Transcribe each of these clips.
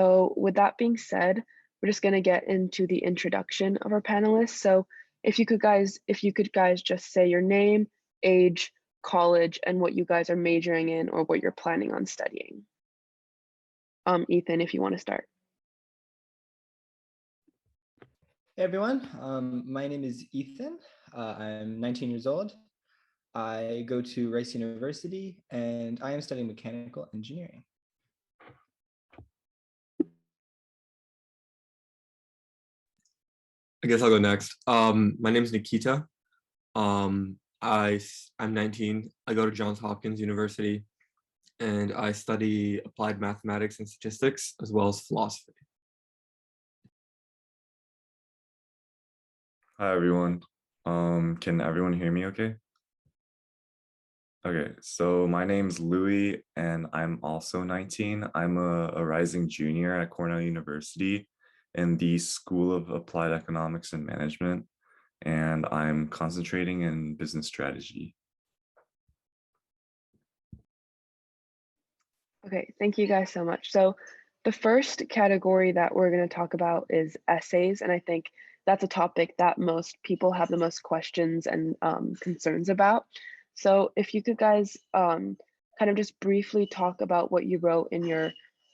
So with that being said, we're just going to get into the introduction of our panelists. So if you could guys just say your name, age, college, and what you guys are majoring in or what you're planning on studying. Ethan, if you want to start. Hey everyone, my name is Ethan. I'm 19 years old. I go to Rice University and I am studying mechanical engineering. I guess I'll go next. My name is Nikita. I'm 19. I go to Johns Hopkins University, and I study applied mathematics and statistics as well as philosophy. Hi everyone. Can everyone hear me okay? Okay, so my name's Louis and I'm also 19. I'm a rising junior at Cornell University in the School of Applied Economics and Management, and I'm concentrating in business strategy. Okay, thank you guys so much. So the first category that we're going to talk about is essays, and I think that's a topic that most people have the most questions and concerns about. So if you could guys kind of just briefly talk about what you wrote in your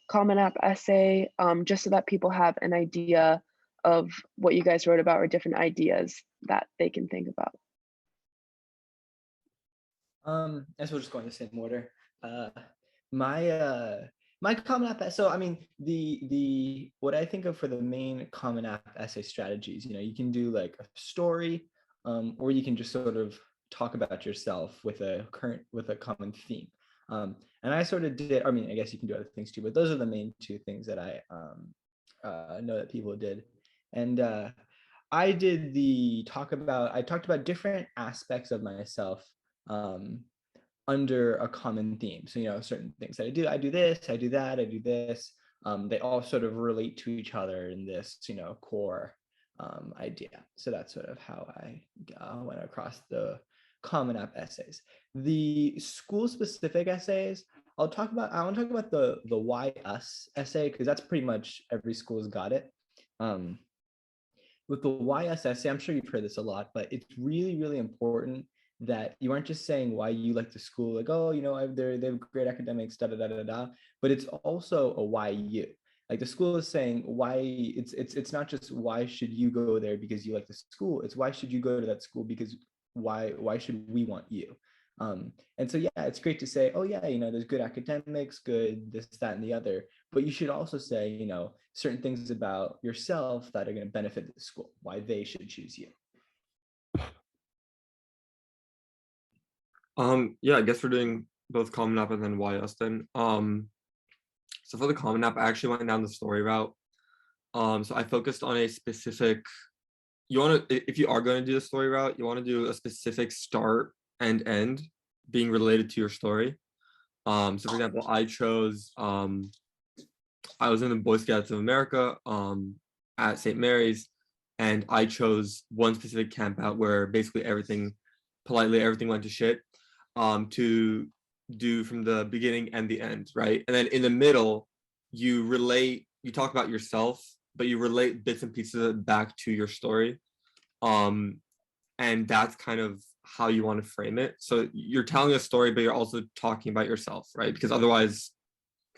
Common App essay, just so that people have an idea of what you guys wrote about or different ideas that they can think about. As we're just going the same order. My Common App, so I mean the what I think of for the main Common App essay strategies, you can do like a story, or you can just sort of talk about yourself with a common theme. And I sort of did, I mean, I guess you can do other things too, but those are the main two things that I know that people did. And I talked about different aspects of myself under a common theme. So, certain things that I do this, I do that, I do this. They all sort of relate to each other in this, core idea. So that's sort of how I went across the Common App essays. The school specific essays, I want to talk about the why us essay, because that's pretty much every school's got it. With the why us essay, I'm sure you've heard this a lot, but it's really, really important that you aren't just saying why you like the school, like, oh, they have great academics, da da da da da, but it's also a why you. Like the school is saying why it's not just why should you go there because you like the school, it's why should you go to that school because why should we want you? And so, yeah, it's great to say, oh yeah, there's good academics, good this, that, and the other, but you should also say, certain things about yourself that are going to benefit the school, why they should choose you. Yeah, I guess we're doing both Common App and then why us then. So for the Common App, I actually went down the story route. So I focused on a specific, if you are going to do the story route, you want to do a specific start and end being related to your story. So for example, I chose, I was in the Boy Scouts of America at St. Mary's, and I chose one specific camp out where basically everything went to shit, to do from the beginning and the end, right? And then in the middle, you talk about yourself, but you relate bits and pieces of it back to your story. And that's kind of how you want to frame it. So you're telling a story, but you're also talking about yourself, right? Because otherwise,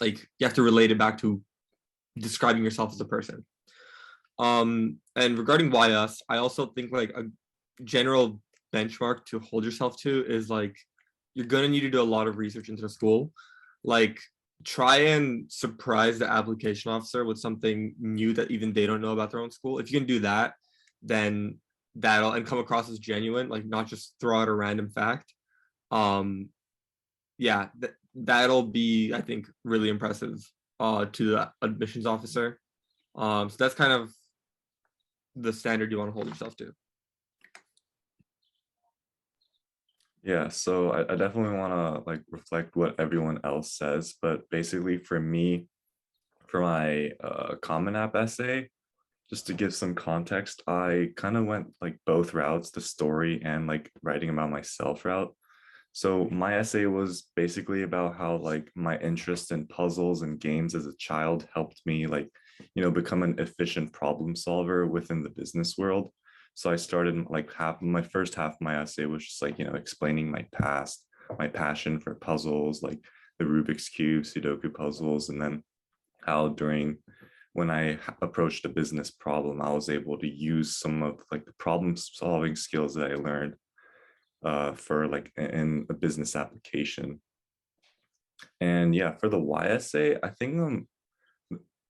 like, you have to relate it back to describing yourself as a person. And regarding why us, I also think like a general benchmark to hold yourself to is like, you're going to need to do a lot of research into the school. Like, try and surprise the application officer with something new that even they don't know about their own school. If you can do that, then and come across as genuine, like not just throw out a random fact. Yeah, that'll be, I think, really impressive to the admissions officer. So that's kind of the standard you want to hold yourself to. Yeah, so I definitely want to like reflect what everyone else says, but basically for me, for my Common App essay, just to give some context, I kind of went like both routes, the story and like writing about myself route. So my essay was basically about how like my interest in puzzles and games as a child helped me like, become an efficient problem solver within the business world. So I started like my first half of my essay was just like, explaining my past, my passion for puzzles, like the Rubik's Cube, Sudoku puzzles, and then how when I approached a business problem, I was able to use some of like the problem solving skills that I learned for like in a business application. And yeah, for the Y essay, I think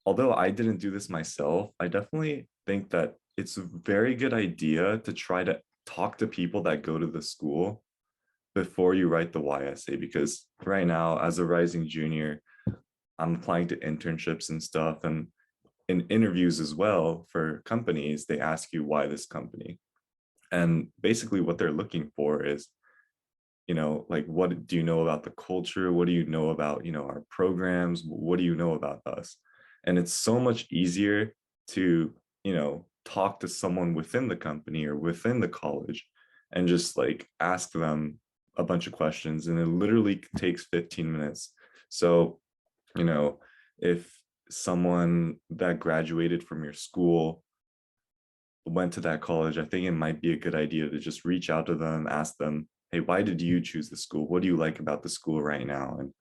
although I didn't do this myself, I definitely think that it's a very good idea to try to talk to people that go to the school before you write the Y essay, because right now, as a rising junior, I'm applying to internships and stuff, and in interviews as well for companies, they ask you why this company. And basically what they're looking for is, like, what do you know about the culture? What do you know about, our programs? What do you know about us? And it's so much easier to, talk to someone within the company or within the college and just like ask them a bunch of questions. And it literally takes 15 minutes. So, if someone that graduated from your school went to that college, I think it might be a good idea to just reach out to them, ask them, hey, why did you choose the school? What do you like about the school right now? And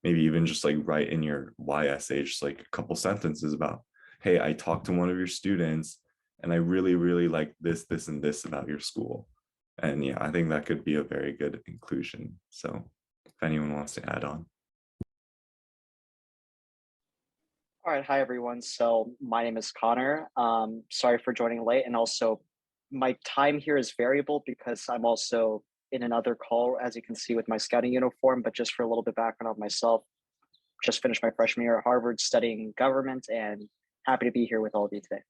maybe even just like write in your Y essay, just like a couple sentences about, hey, I talked to one of your students and I really, really like this, and this about your school. And yeah, I think that could be a very good inclusion. So if anyone wants to add on. All right, hi everyone. So my name is Connor. Sorry for joining late, and also my time here is variable because I'm also in another call, as you can see with my scouting uniform. But just for a little bit background on myself, just finished my freshman year at Harvard studying government, and happy to be here with all of you today.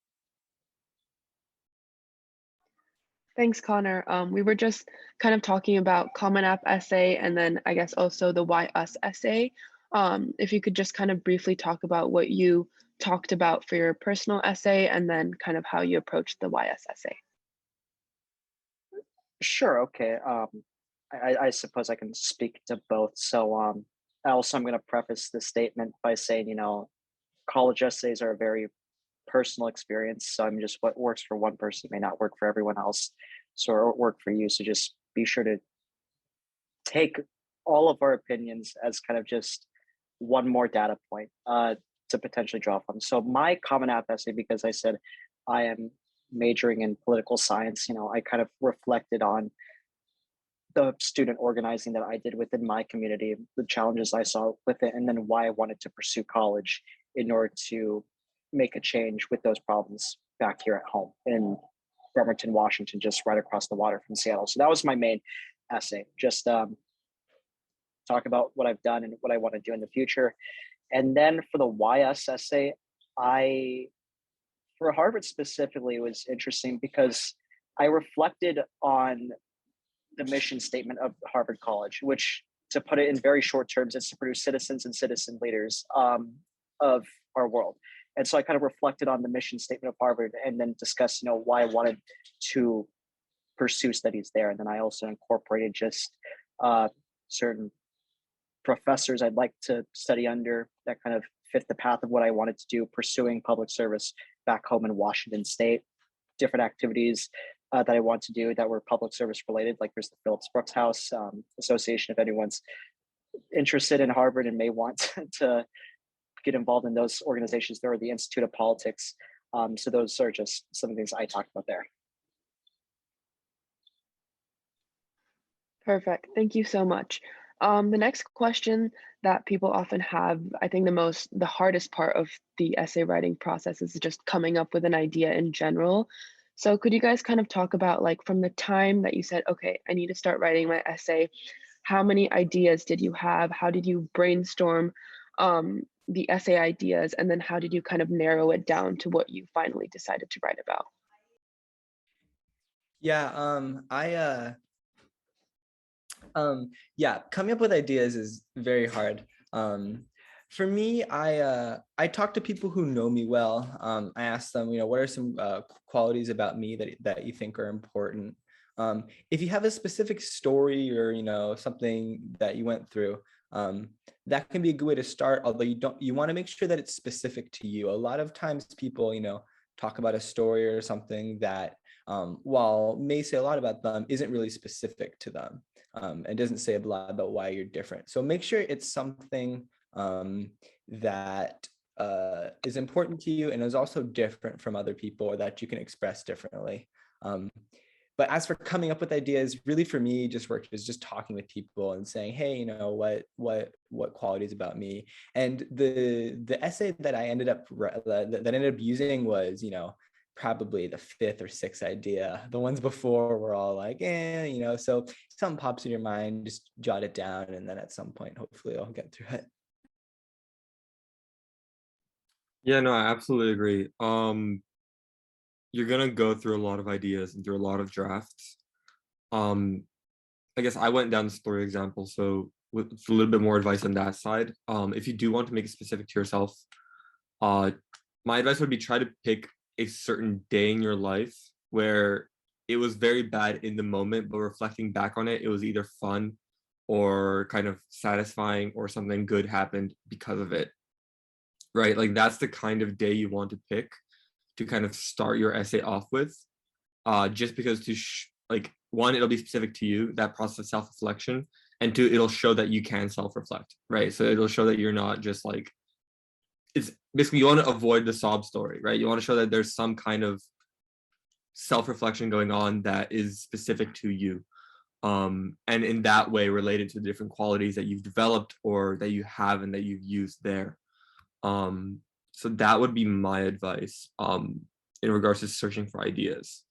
Thanks, Connor. We were just kind of talking about Common App essay and then I guess also the Why Us essay. If you could just kind of briefly talk about what you talked about for your personal essay and then kind of how you approached the Why Us essay. Sure. Okay. I suppose I can speak to both. So also I'm going to preface this statement by saying, college essays are a very personal experience. So I'm just what works for one person may not work for everyone else. So or work for you. So just be sure to take all of our opinions as kind of just one more data point to potentially draw from. So my Common App essay, because I said I am majoring in political science, I kind of reflected on the student organizing that I did within my community, the challenges I saw with it, and then why I wanted to pursue college in order to make a change with those problems back here at home in Bremerton, Washington, just right across the water from Seattle. So that was my main essay, just talk about what I've done and what I want to do in the future. And then for the Why Us essay, for Harvard specifically, it was interesting because I reflected on the mission statement of Harvard College, which, to put it in very short terms, is to produce citizens and citizen leaders of our world. And so I kind of reflected on the mission statement of Harvard and then discussed, why I wanted to pursue studies there. And then I also incorporated just certain professors I'd like to study under that kind of fit the path of what I wanted to do, pursuing public service back home in Washington State, different activities that I want to do that were public service related, like there's the Phillips Brooks House Association, if anyone's interested in Harvard and may want to get involved in those organizations. There are the Institute of Politics. So those are just some of the things I talked about there. Perfect. Thank you so much. The next question that people often have, I think the hardest part of the essay writing process is just coming up with an idea in general. So could you guys kind of talk about, like, from the time that you said, okay, I need to start writing my essay, how many ideas did you have? How did you brainstorm the essay ideas? And then how did you kind of narrow it down to what you finally decided to write about? Yeah, yeah, coming up with ideas is very hard. For me, I talk to people who know me well. I ask them, what are some qualities about me that you think are important? If you have a specific story or, something that you went through, that can be a good way to start, although you want to make sure that it's specific to you. A lot of times people, talk about a story or something that, while may say a lot about them, isn't really specific to them, and doesn't say a lot about why you're different. So make sure it's something that is important to you and is also different from other people, or that you can express differently. But as for coming up with ideas, really for me, just worked is just talking with people and saying, hey, what qualities about me. And the essay that I ended up using was, probably the 5th or 6th idea. The ones before were all like, so something pops in your mind, just jot it down, and then at some point, hopefully, I'll get through it. Yeah, no, I absolutely agree. You're gonna go through a lot of ideas and through a lot of drafts. I guess I went down the story example, so with a little bit more advice on that side. If you do want to make it specific to yourself, my advice would be try to pick a certain day in your life where it was very bad in the moment, but reflecting back on it, it was either fun or kind of satisfying, or something good happened because of it, right? Like that's the kind of day you want to pick to kind of start your essay off with, just because like, one, it'll be specific to you, that process of self-reflection, and two, it'll show that you can self-reflect, right? So it'll show that you're not just like, it's basically, you want to avoid the sob story, right? You want to show that there's some kind of self-reflection going on that is specific to you, and in that way related to the different qualities that you've developed or that you have and that you've used there. So that would be my advice in regards to searching for ideas.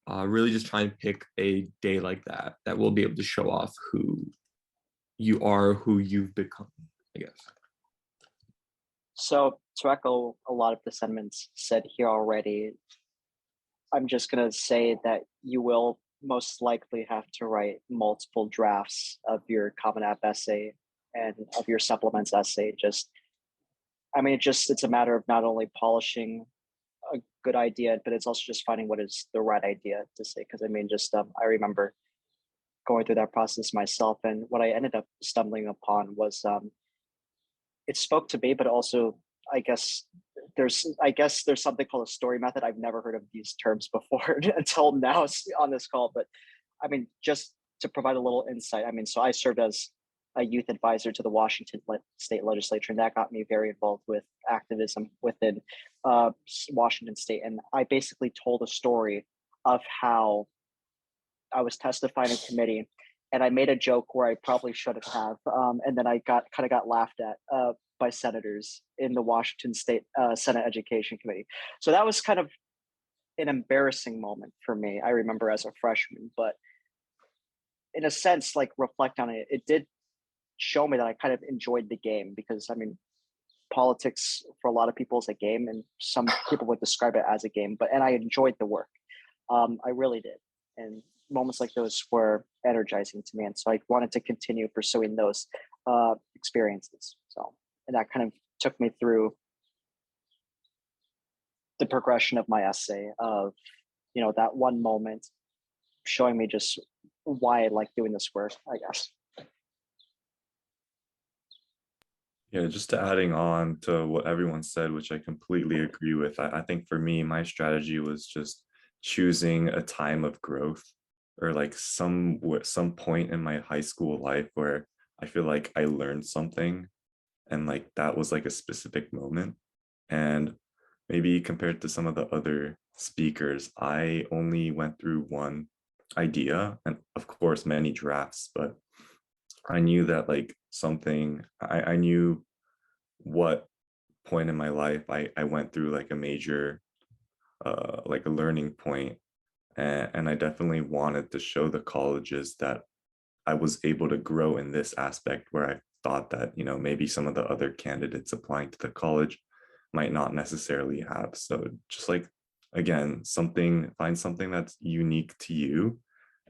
Really just try and pick a day like that will be able to show off who you are, who you've become, I guess. So to echo a lot of the sentiments said here already, I'm just going to say that you will most likely have to write multiple drafts of your Common App essay and of your supplements essay. It's a matter of not only polishing a good idea, but it's also just finding what is the right idea to say. Because I remember going through that process myself, and what I ended up stumbling upon was it spoke to me, but also I guess there's something called a story method. I've never heard of these terms before until now on this call, but just to provide a little insight. So I served as a youth advisor to the Washington State Legislature, and that got me very involved with activism within Washington State. And I basically told a story of how I was testifying in committee, and I made a joke where I probably shouldn't have, and then I got laughed at by senators in the Washington State Senate Education Committee. So that was kind of an embarrassing moment for me, I remember, as a freshman. But in a sense, like, reflect on it, it did show me that I kind of enjoyed the game, because politics for a lot of people is a game, and some people would describe it as a game, and I enjoyed the work. I really did. And moments like those were energizing to me. And so I wanted to continue pursuing those experiences. And that kind of took me through the progression of my essay of, that one moment showing me just why I like doing this work, I guess. Yeah, just to adding on to what everyone said, which I completely agree with. I think for me, my strategy was just choosing a time of growth, or like some point in my high school life where I feel like I learned something, and like that was like a specific moment. And maybe compared to some of the other speakers, I only went through one idea, and of course many drafts, but I knew that like I knew what point in my life I went through like a major like a learning point, and I definitely wanted to show the colleges that I was able to grow in this aspect, where I thought that maybe some of the other candidates applying to the college might not necessarily have. So just like, again, find something that's unique to you,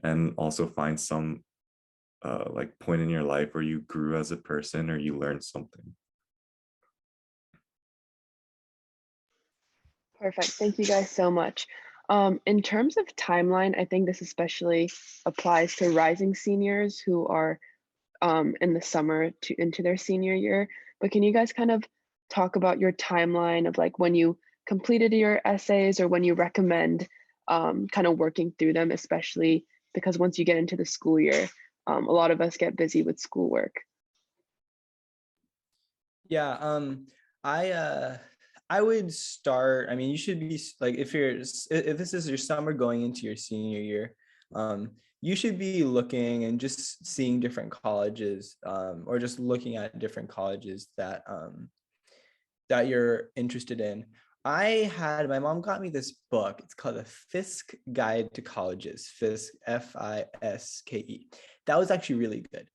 and also find some like point in your life where you grew as a person or you learned something. Perfect. Thank you guys so much. In terms of timeline, I think this especially applies to rising seniors who are in the summer to into their senior year. But can you guys kind of talk about your timeline of like when you completed your essays or when you recommend kind of working through them, especially because once you get into the school year, a lot of us get busy with schoolwork. Yeah, I would start. I mean, you should be like if this is your summer going into your senior year, you should be looking and just seeing different colleges, or just looking at different colleges that you're interested in. My mom got me this book. It's called The Fisk Guide to Colleges, Fisk, Fiske. That was actually really good.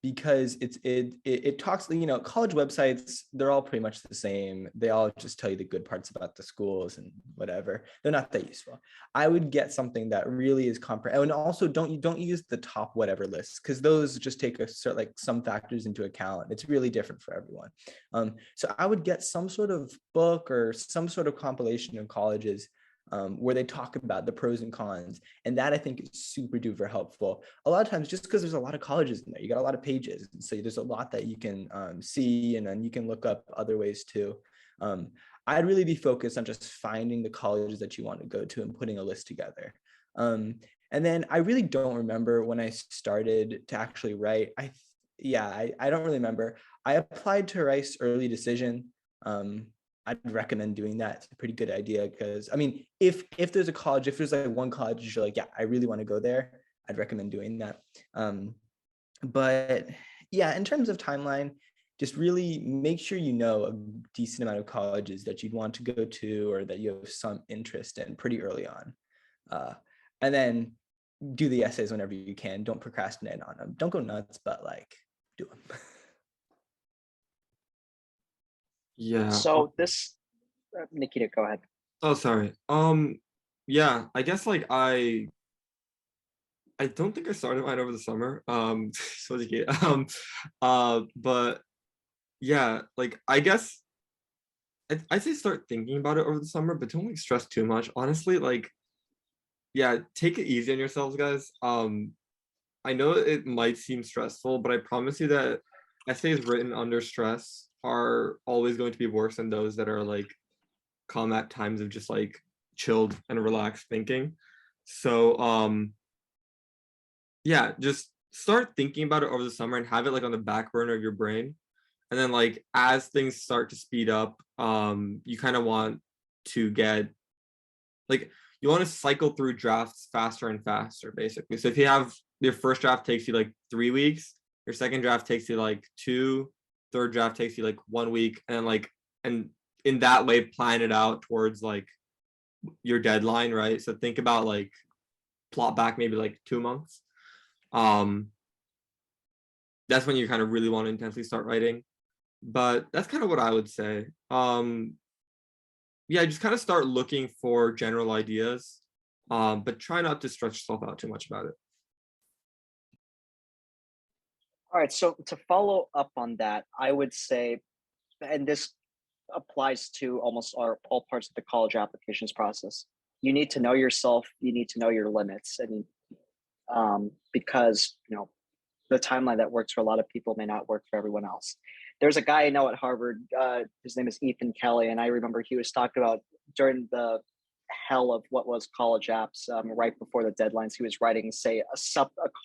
Because it talks, college websites, they're all pretty much the same. They all just tell you the good parts about the schools and whatever. They're not that useful. I would get something that really is comprehensive. And also don't use the top whatever lists, because those just take some factors into account. It's really different for everyone. So I would get some sort of book or some sort of compilation of colleges where they talk about the pros and cons. And that I think is super duper helpful. A lot of times, just because there's a lot of colleges in there, you got a lot of pages. And so there's a lot that you can see, and then you can look up other ways too. I'd really be focused on just finding the colleges that you want to go to and putting a list together. And then I really don't remember when I started to actually write. I don't really remember. I applied to Rice Early Decision. I'd recommend doing that. It's a pretty good idea, because I mean, if there's a college, if there's like one college you're like, yeah, I really want to go there, I'd recommend doing that. But yeah, in terms of timeline, just really make sure you know a decent amount of colleges that you'd want to go to or that you have some interest in pretty early on. And then do the essays whenever you can. Don't procrastinate on them. Don't go nuts, but like do them. Yeah. So Nikita, go ahead. Oh, sorry. Yeah, I guess like I don't think I started mine over the summer. So but yeah, like I guess I'd say start thinking about it over the summer, but don't like stress too much. Honestly, like, yeah, take it easy on yourselves, guys. I know it might seem stressful, but I promise you that essays written under stress are always going to be worse than those that are like calm at times of just like chilled and relaxed thinking. So yeah, just start thinking about it over the summer and have it like on the back burner of your brain. And then like as things start to speed up, you kind of want to get like you want to cycle through drafts faster and faster, basically. So if you have your first draft takes you like 3 weeks, your second draft takes you like 2, third draft takes you like 1 week, and in that way plan it out towards like your deadline, right? So think about like plot back maybe like 2 months. That's when you kind of really want to intensely start writing. But that's kind of what I would say. Yeah, just kind of start looking for general ideas, but try not to stretch yourself out too much about it. All right, so to follow up on that, I would say, and this applies to almost all parts of the college applications process, you need to know yourself, you need to know your limits. And because the timeline that works for a lot of people may not work for everyone else. There's a guy I know at Harvard, his name is Ethan Kelly, and I remember he was talking about during the hell of what was college apps, right before the deadlines, he was writing, say, a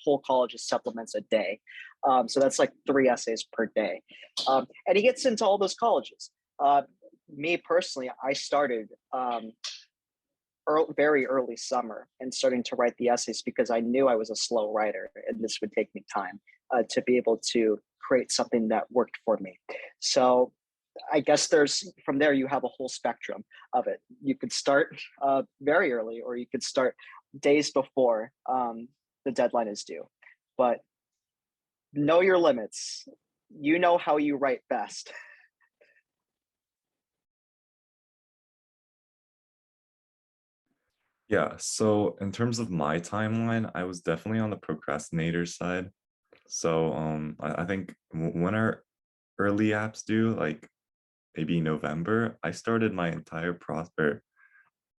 whole college's supplements a day. So that's like 3 essays per day. And he gets into all those colleges. Me personally, I started very early summer and starting to write the essays because I knew I was a slow writer and this would take me time to be able to create something that worked for me. So I guess from there you have a whole spectrum of it. You could start very early, or you could start days before the deadline is due. But know your limits. You know how you write best. Yeah, so in terms of my timeline, I was definitely on the procrastinator side. So I think when our early apps due, like maybe November, I started my entire process.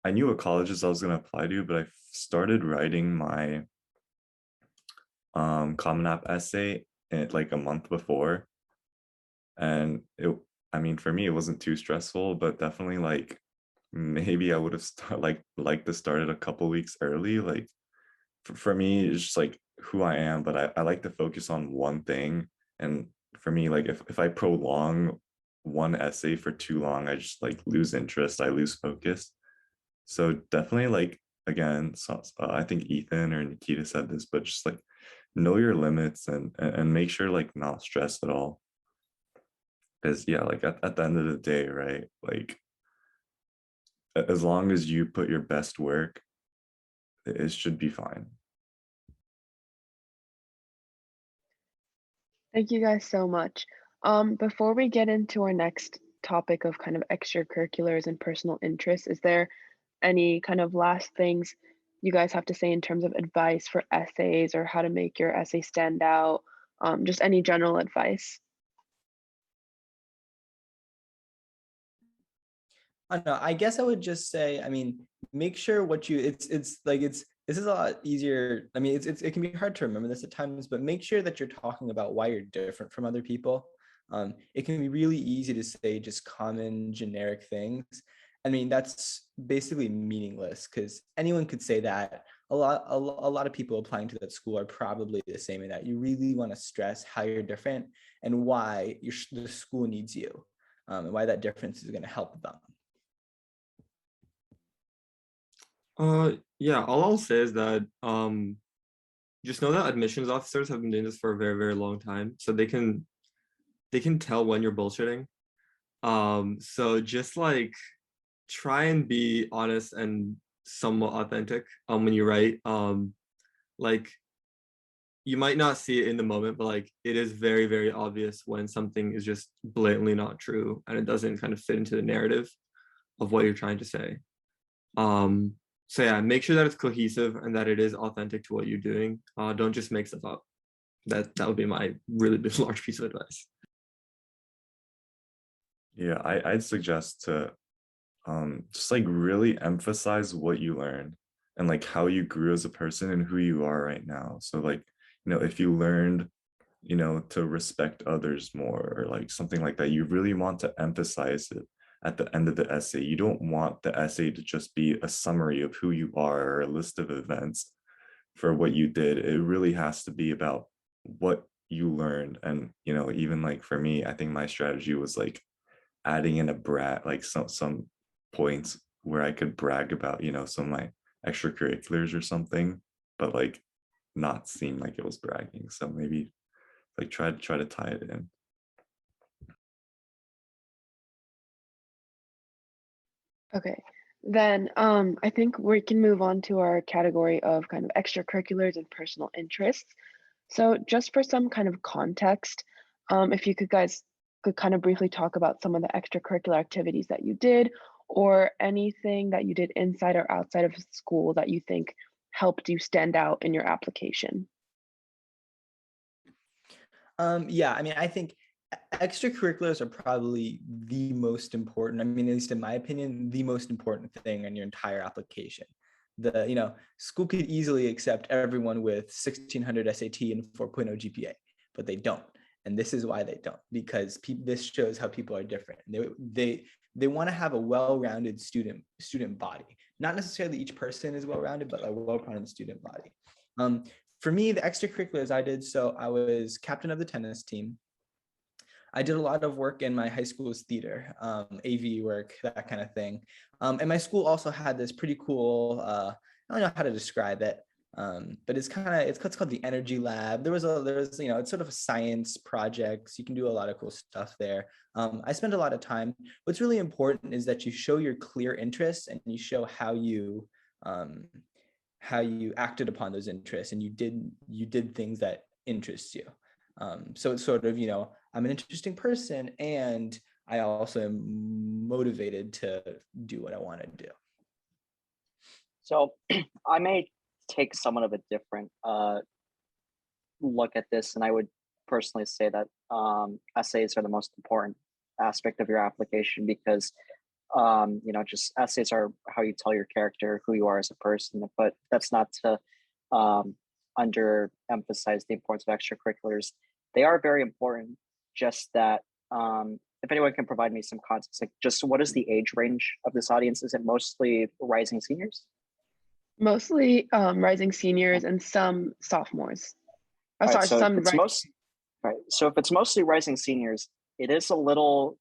I knew what colleges I was going to apply to, but I started writing my Common App essay like a month before, and I mean, for me, it wasn't too stressful, but definitely like maybe I would have liked to start it a couple weeks early. Like for me, it's just like who I am, but I like to focus on one thing. And for me, like if I prolong one essay for too long, I just like lose interest, I lose focus. So definitely like again, I think Ethan or Nikita said this, but just like know your limits and make sure like not stress at all. Because yeah, like at the end of the day, right? Like as long as you put your best work, it should be fine. Thank you guys so much. Before we get into our next topic of kind of extracurriculars and personal interests, is there any kind of last things you guys have to say in terms of advice for essays or how to make your essay stand out? Just any general advice. I don't know. I guess I would just say, I mean, make sure what you it's like this is a lot easier. I mean, it can be hard to remember this at times, but make sure that you're talking about why you're different from other people. It can be really easy to say just common generic things. I mean, that's basically meaningless because anyone could say that. A lot of people applying to that school are probably the same in that you really want to stress how you're different and why the school needs you, and why that difference is going to help them. Yeah, all I'll say is that just know that admissions officers have been doing this for a very, very long time. So they can tell when you're bullshitting. So just like try and be honest and somewhat authentic when you write. Like you might not see it in the moment, but like it is very, very obvious when something is just blatantly not true and it doesn't kind of fit into the narrative of what you're trying to say. So yeah, make sure that it's cohesive and that it is authentic to what you're doing. Don't just make stuff up. That would be my really big large piece of advice. Yeah, I'd suggest to just like really emphasize what you learned and like how you grew as a person and who you are right now. So like, if you learned, to respect others more or like something like that, you really want to emphasize it at the end of the essay. You don't want the essay to just be a summary of who you are or a list of events for what you did. It really has to be about what you learned. And, even like for me, I think my strategy was like adding in a like some points where I could brag about, some of my extracurriculars or something, but like not seem like it was bragging. So maybe like try to tie it in. Okay, then I think we can move on to our category of kind of extracurriculars and personal interests. So just for some kind of context, if you guys could kind of briefly talk about some of the extracurricular activities that you did or anything that you did inside or outside of school that you think helped you stand out in your application. Yeah, I mean, I think extracurriculars are probably the most important. I mean, at least in my opinion, the most important thing in your entire application. School could easily accept everyone with 1600 SAT and 4.0 GPA, but they don't. And this is why they don't, because this shows how people are different. They want to have a well-rounded student body. Not necessarily each person is well-rounded, but a well-rounded student body. For me, the extracurriculars I did, so I was captain of the tennis team. I did a lot of work in my high school's theater, AV work, that kind of thing. And my school also had this pretty cool, I don't know how to describe it, but it's called the Energy Lab. There was, it's sort of a science project. So you can do a lot of cool stuff there. I spent a lot of time. What's really important is that you show your clear interests and you show how you acted upon those interests and you did things that interest you. So it's sort of, I'm an interesting person and I also am motivated to do what I want to do. So I may take somewhat of a different look at this, and I would personally say that essays are the most important aspect of your application because just essays are how you tell your character, who you are as a person, but that's not to underemphasize the importance of extracurriculars. They are very important, just that if anyone can provide me some context, like just what is the age range of this audience? Is it mostly rising seniors? Mostly rising seniors and some sophomores. Oh, All right, sorry, so some if it's so if it's mostly rising seniors, it is a little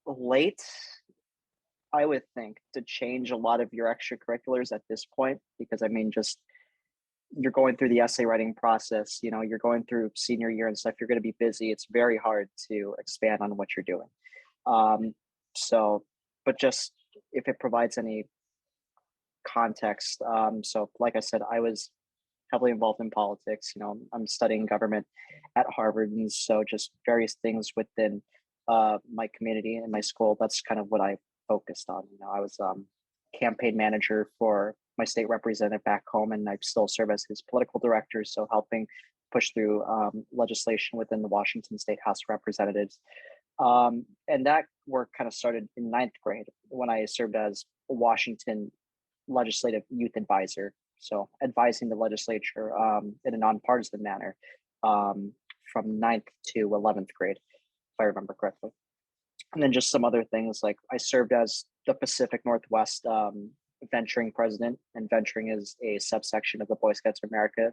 late, I would think, to change a lot of your extracurriculars at this point, because I mean, just you're going through the essay writing process, you're going through senior year and stuff, you're going to be busy. It's very hard to expand on what you're doing. So, but just if it provides any context. So like I said, I was heavily involved in politics. I'm studying government at Harvard. And so just various things within my community and my school, that's kind of what I focused on. I was campaign manager for my state representative back home, and I still serve as his political director. So helping push through legislation within the Washington State House of Representatives. And that work kind of started in ninth grade when I served as a Washington legislative youth advisor. So advising the legislature in a nonpartisan manner from ninth to 11th grade, if I remember correctly. And then just some other things, like I served as the Pacific Northwest venturing president, and venturing is a subsection of the Boy Scouts of America.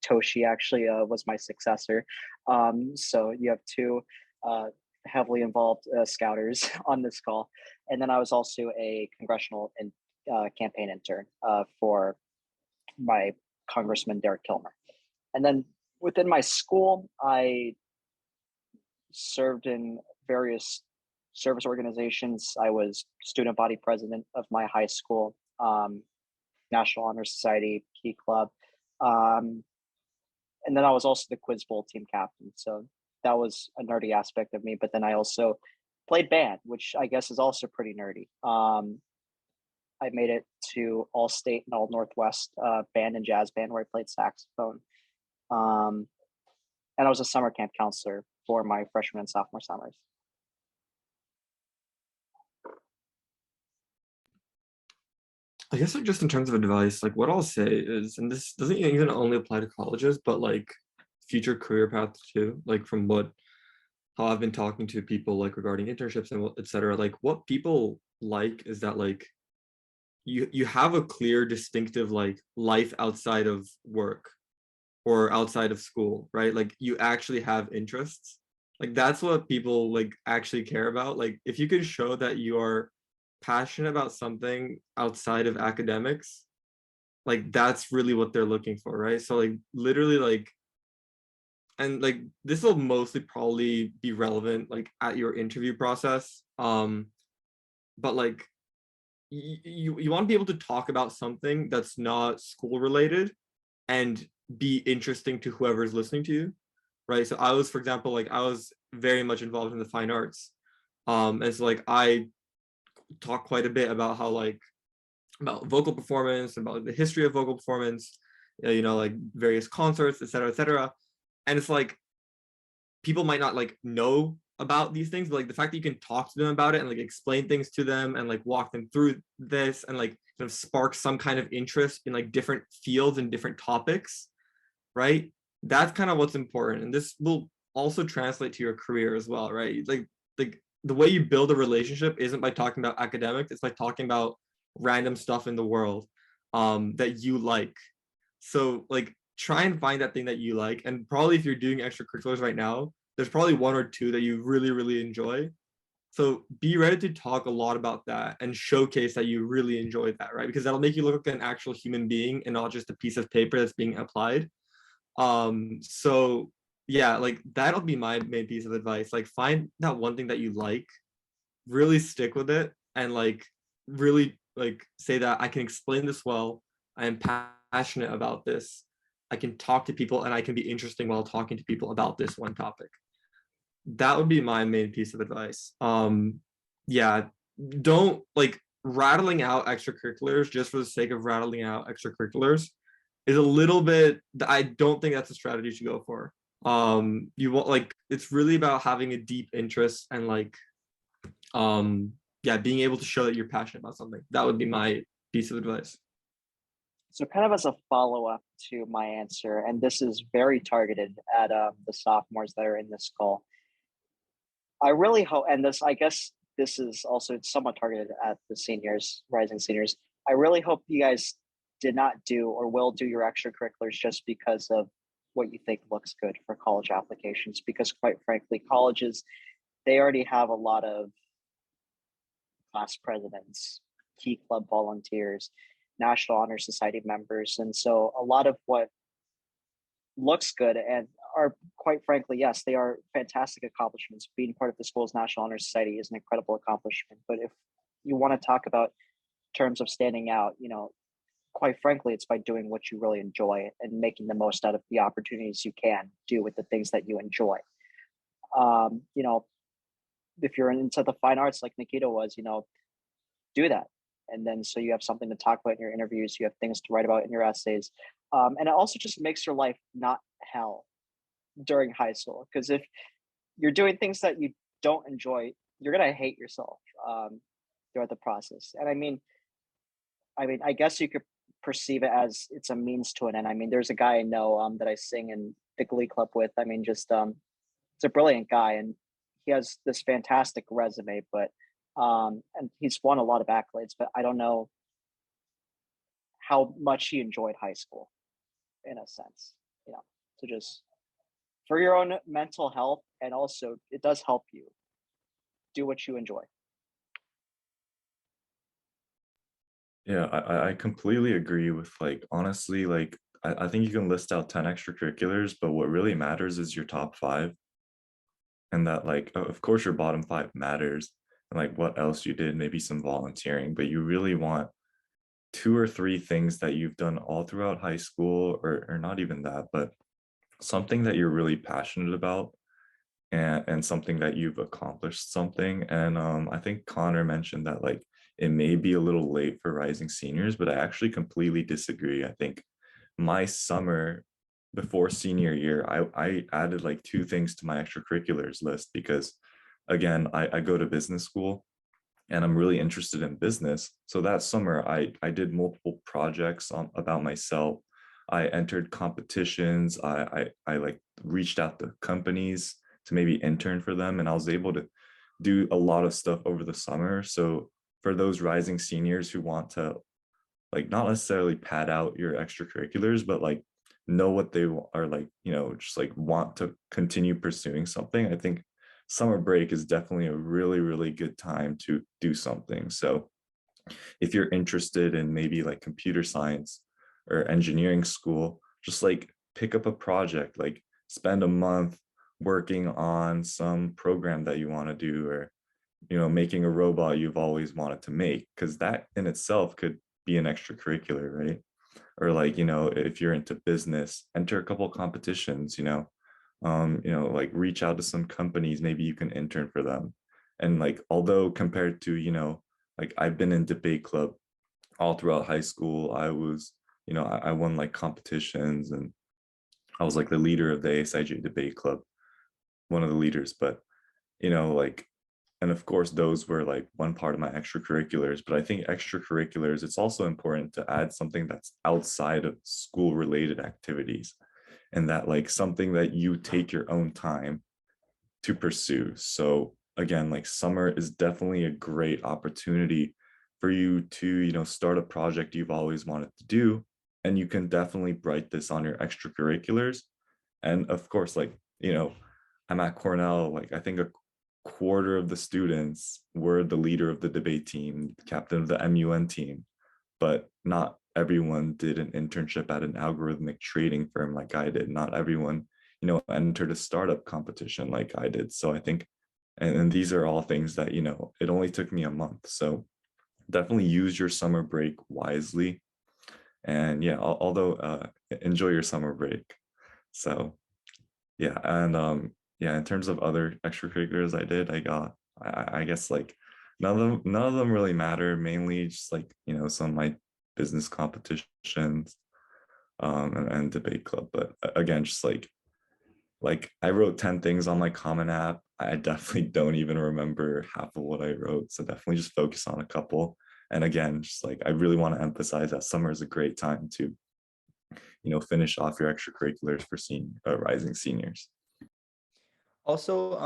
Toshi actually was my successor. So you have two heavily involved scouters on this call. And then I was also a congressional campaign intern for my Congressman Derek Kilmer. And then within my school, I served in various service organizations. I was student body president of my high school, National Honor Society, Key Club. And then I was also the Quiz Bowl team captain. So that was a nerdy aspect of me. But then I also played band, which I guess is also pretty nerdy. I made it to all state and all Northwest band and jazz band, where I played saxophone. And I was a summer camp counselor for my freshman and sophomore summers. I guess just in terms of advice, like what I'll say is, and this doesn't even only apply to colleges, but like future career paths too, like from how I've been talking to people like regarding internships and et cetera, like what people like is that like you have a clear, distinctive like life outside of work or outside of school, right? Like you actually have interests. Like that's what people like actually care about. Like if you can show that you are passionate about something outside of academics, like that's really what they're looking for, right? So like literally like, and like this will mostly probably be relevant like at your interview process, but like you want to be able to talk about something that's not school related and be interesting to whoever's listening to you, right? So I was, for example, like I was very much involved in the fine arts, and so like I talk quite a bit about how like about vocal performance, about the history of vocal performance, like various concerts, et cetera, and it's like people might not like know about these things, but like the fact that you can talk to them about it and like explain things to them and like walk them through this and like kind of spark some kind of interest in like different fields and different topics, right? That's kind of what's important, and this will also translate to your career as well, right? Like the way you build a relationship isn't by talking about academics, it's by talking about random stuff in the world that you like. So like try and find that thing that you like, and probably if you're doing extracurriculars right now, there's probably one or two that you really, really enjoy. So be ready to talk a lot about that and showcase that you really enjoy that, right? Because that'll make you look like an actual human being and not just a piece of paper that's being applied. So yeah, like that'll be my main piece of advice. Like find that one thing that you like, really stick with it, and like really like say that I can explain this well, I am passionate about this, I can talk to people, and I can be interesting while talking to people about this one topic. That would be my main piece of advice. Yeah, don't like rattling out extracurriculars just for the sake of rattling out extracurriculars is a little bit, I don't think that's a strategy to go for. You want like, it's really about having a deep interest and like yeah, being able to show that you're passionate about something. That would be my piece of advice. So kind of as a follow-up to my answer, and this is very targeted at the sophomores that are in this call. I really hope, and this, I guess this is also somewhat targeted at the seniors, rising seniors. I really hope you guys did not do or will do your extracurriculars just because of what you think looks good for college applications, because quite frankly, colleges, they already have a lot of class presidents, key club volunteers, National Honor Society members. And so a lot of what looks good and are, quite frankly, yes, they are fantastic accomplishments. Being part of the school's National Honor Society is an incredible accomplishment. But if you want to talk about terms of standing out, quite frankly, it's by doing what you really enjoy and making the most out of the opportunities you can do with the things that you enjoy. If you're into the fine arts like Nikita was, do that. And then so you have something to talk about in your interviews, you have things to write about in your essays. And it also just makes your life not hell during high school. Because if you're doing things that you don't enjoy, you're going to hate yourself throughout the process. And I mean, I guess you could perceive it as it's a means to an end. I mean, there's a guy I know that I sing in the Glee Club with. I mean, just it's a brilliant guy, and he has this fantastic resume, but and he's won a lot of accolades, but I don't know how much he enjoyed high school in a sense, so just for your own mental health, and also it does help you do what you enjoy. Yeah, I completely agree with, like, honestly, like, I think you can list out 10 extracurriculars, but what really matters is your top 5. And that, like, of course your bottom 5 matters, and like what else you did, maybe some volunteering, but you really want 2 or 3 things that you've done all throughout high school, or not even that, but something that you're really passionate about, and something that you've accomplished something. And I think Connor mentioned that, like, it may be a little late for rising seniors, but I actually completely disagree. I think my summer before senior year, I added like 2 things to my extracurriculars list, because again, I go to business school and I'm really interested in business. So that summer I did multiple projects about myself. I entered competitions. I like reached out to companies to maybe intern for them, and I was able to do a lot of stuff over the summer. So for those rising seniors who want to, like, not necessarily pad out your extracurriculars, but like know what they are, like, just like want to continue pursuing something, I think summer break is definitely a really, really good time to do something. So if you're interested in maybe like computer science or engineering school, just like pick up a project, like spend a month working on some program that you want to do, or making a robot you've always wanted to make, because that in itself could be an extracurricular, right? Or like, if you're into business, enter a couple competitions, like reach out to some companies, maybe you can intern for them. And like, although compared to, like I've been in debate club all throughout high school, I was, I won like competitions, and I was like the leader of the ASIJ debate club, one of the leaders. But like, and of course those were like one part of my extracurriculars, but I think extracurriculars, it's also important to add something that's outside of school related activities, and that like something that you take your own time to pursue. So again, like summer is definitely a great opportunity for you to start a project you've always wanted to do, and you can definitely write this on your extracurriculars. And of course, like, I'm at Cornell, like I think a quarter of the students were the leader of the debate team, captain of the MUN team, but not everyone did an internship at an algorithmic trading firm like I did. Not everyone, entered a startup competition like I did. So I think, and these are all things that, it only took me a month. So definitely use your summer break wisely. And yeah, although enjoy your summer break. So yeah, and yeah, in terms of other extracurriculars I did, I guess like none of them really matter, mainly just like, some of my business competitions and debate club. But again, just like I wrote 10 things on my Common App. I definitely don't even remember half of what I wrote. So definitely just focus on a couple. And again, just like I really want to emphasize that summer is a great time to, finish off your extracurriculars for rising seniors. Also,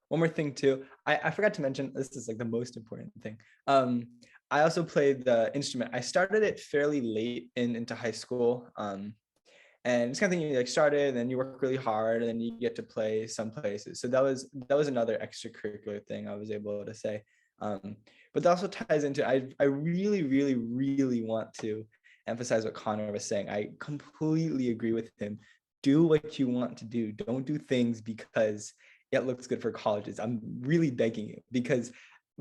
one more thing too. I forgot to mention, this is like the most important thing. I also played the instrument. I started it fairly late into high school. And it's kind of thing you like started, and then you work really hard, and then you get to play some places. So that was another extracurricular thing I was able to say. But that also ties into I really, really, really want to emphasize what Connor was saying. I completely agree with him. Do what you want to do. Don't do things because it looks good for colleges. I'm really begging you, because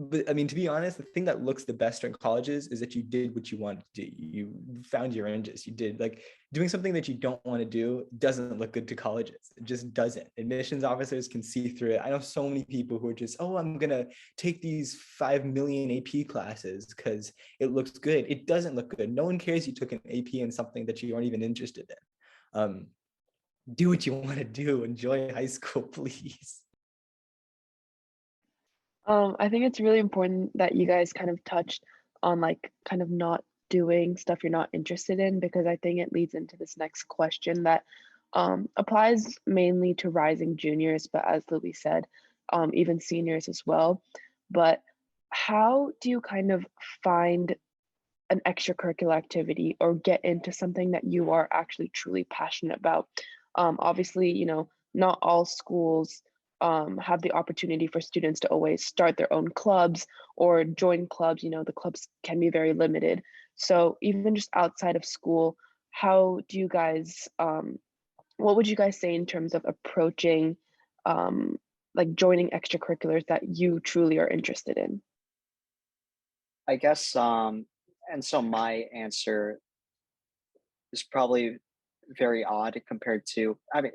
but I mean, to be honest, the thing that looks the best in colleges is that you did what you wanted to do. You found your interest. You did, like, doing something that you don't want to do doesn't look good to colleges. It just doesn't. Admissions officers can see through it. I know so many people who are just, oh, I'm going to take these 5 million AP classes because it looks good. It doesn't look good. No one cares you took an AP in something that you aren't even interested in. Do what you want to do. Enjoy high school, please. I think it's really important that you guys kind of touched on like kind of not doing stuff you're not interested in, because I think it leads into this next question that applies mainly to rising juniors, but as Louis said, even seniors as well. But how do you kind of find an extracurricular activity or get into something that you are actually truly passionate about? Obviously, not all schools have the opportunity for students to always start their own clubs or join clubs. The clubs can be very limited. So even just outside of school, how do you guys, what would you guys say in terms of approaching like joining extracurriculars that you truly are interested in? I guess, and so my answer is probably very odd compared to, I mean,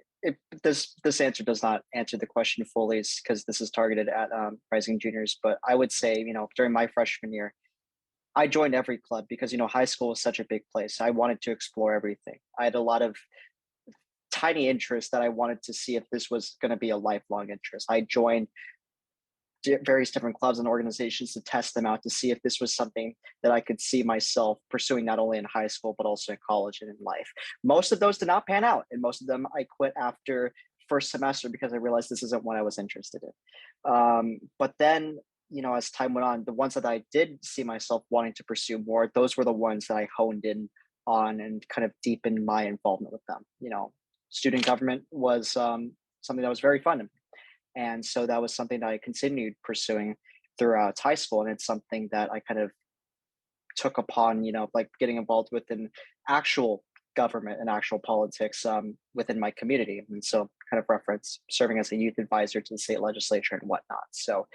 this answer does not answer the question fully because this is targeted at rising juniors. But I would say, during my freshman year, I joined every club because, high school was such a big place. I wanted to explore everything. I had a lot of tiny interests that I wanted to see if this was going to be a lifelong interest. I joined various different clubs and organizations to test them out to see if this was something that I could see myself pursuing not only in high school but also in college and in life. Most of those did not pan out, and most of them I quit after first semester because I realized this isn't what I was interested in. But then, as time went on, the ones that I did see myself wanting to pursue more, those were the ones that I honed in on and kind of deepened my involvement with them. Student government was something that was very fun to me. And so that was something that I continued pursuing throughout high school. And it's something that I kind of took upon, like getting involved with in actual government and actual politics within my community. And so kind of reference serving as a youth advisor to the state legislature and whatnot. So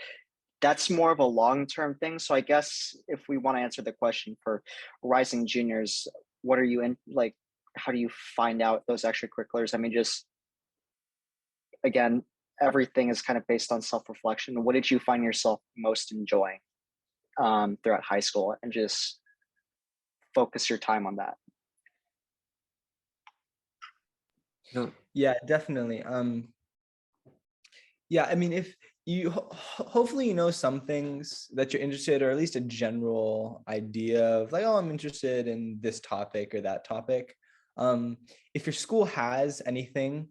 that's more of a long-term thing. So I guess if we want to answer the question for rising juniors, what are you in, like, how do you find out those extracurriculars? I mean, just again, everything is kind of based on self-reflection. What did you find yourself most enjoying throughout high school, and just focus your time on that? Yeah, definitely. Yeah, I mean, if you hopefully some things that you're interested, or at least a general idea of like, oh, I'm interested in this topic or that topic. If your school has anything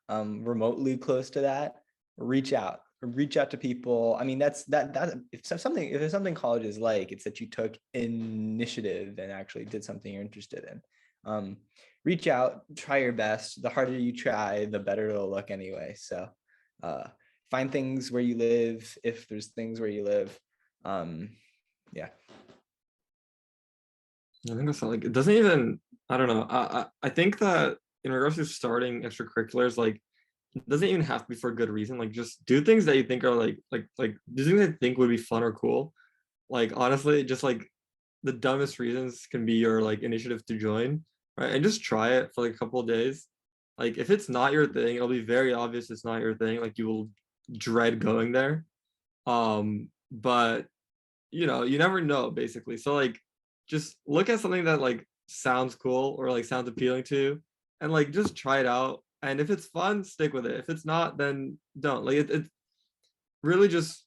remotely close to that, reach out to people. I mean, that if there's something colleges like, it's that you took initiative and actually did something you're interested in. Reach out, try your best. The harder you try, the better it'll look anyway. So find things where you live, if there's things where you live. Yeah. I think that's like, it doesn't even, I don't know. I think that in regards to starting extracurriculars, like, it doesn't even have to be for a good reason. Like, just do things that you think are like do things that you think would be fun or cool. Like, honestly, just like the dumbest reasons can be your like initiative to join, right? And just try it for like a couple of days. Like, if it's not your thing, it'll be very obvious it's not your thing. Like, you will dread going there. But you never know, basically. So like, just look at something that like sounds cool or like sounds appealing to you, and like just try it out. And if it's fun, stick with it. If it's not, then don't. Like, really just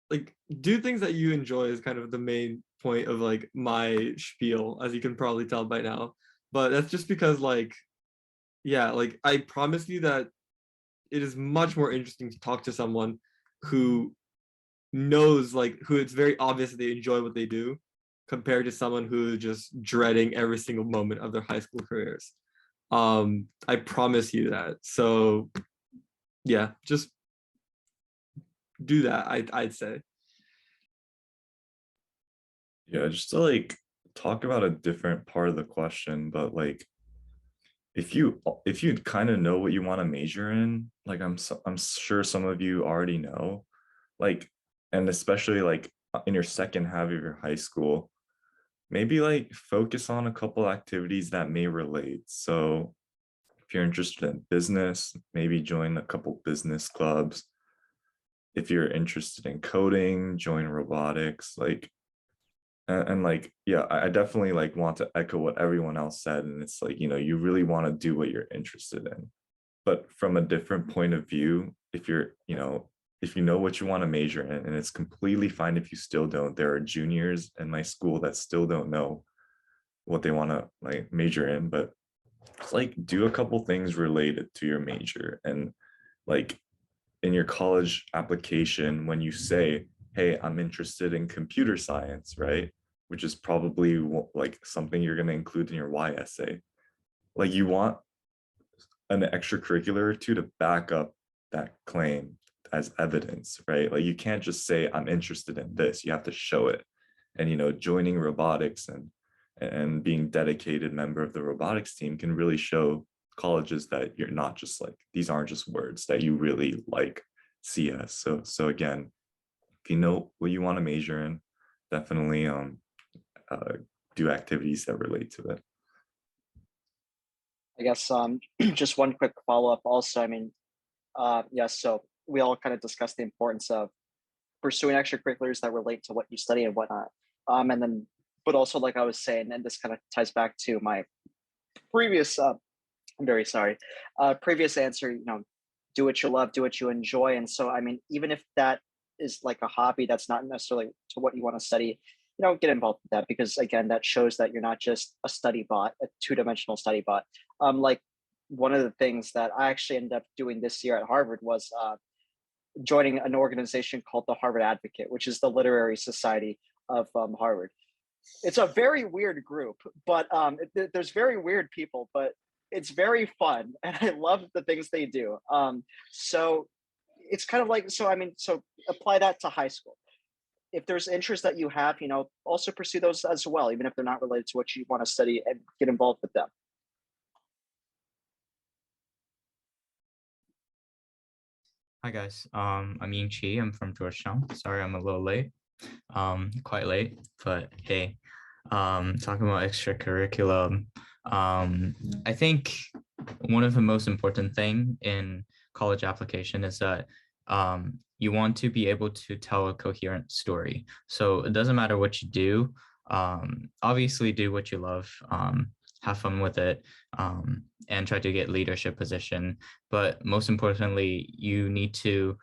like do things that you enjoy is kind of the main point of like my spiel, as you can probably tell by now. But that's just because like, yeah, like I promise you that it is much more interesting to talk to someone who knows, like, who it's very obvious that they enjoy what they do, compared to someone who is just dreading every single moment of their high school careers. I promise you that. So yeah, just do that. I'd say. Yeah, just to like talk about a different part of the question, but like if you kind of know what you want to major in, like I'm sure some of you already know, like, and especially like in your second half of your high school, maybe like focus on a couple activities that may relate. So if you're interested in business, maybe join a couple business clubs. If you're interested in coding, join robotics, like, and like, yeah, I definitely like want to echo what everyone else said. And it's like, you really want to do what you're interested in. But from a different point of view, if if you know what you want to major in, and it's completely fine if you still don't. There are juniors in my school that still don't know what they want to like major in, but just like do a couple things related to your major. And like in your college application, when you say, hey, I'm interested in computer science, right? Which is probably like something you're going to include in your Y essay. Like you want an extracurricular or two to back up that claim as evidence, right? Like you can't just say, I'm interested in this. You have to show it. And, joining robotics and being dedicated member of the robotics team can really show colleges that you're not just like, these aren't just words, that you really like CS. So again, if you know what you want to major in, definitely do activities that relate to it. I guess just one quick follow-up also. I mean, yes, so we all kind of discussed the importance of pursuing extracurriculars that relate to what you study and whatnot. And then, but also like I was saying, and this kind of ties back to my previous, I'm very sorry, previous answer, do what you love, do what you enjoy. And so, I mean, even if that is like a hobby that's not necessarily to what you want to study, get involved with that, because again, that shows that you're not just a study bot, a two-dimensional study bot. Like one of the things that I actually ended up doing this year at Harvard was joining an organization called the Harvard Advocate, which is the literary society of Harvard. It's a very weird group, but there's very weird people, but it's very fun, and I love the things they do. So it's kind of like, so I mean, so apply that to high school. If there's interests that you have, also pursue those as well, even if they're not related to what you want to study, and get involved with them. Hi guys, I'm Ying Chi. I'm from Georgetown. Sorry, I'm a little late. Quite late, but hey, talking about extracurriculum. I think one of the most important thing in college application is that you want to be able to tell a coherent story. So it doesn't matter what you do. Obviously, do what you love. Have fun with it, and try to get leadership position. But most importantly, you need to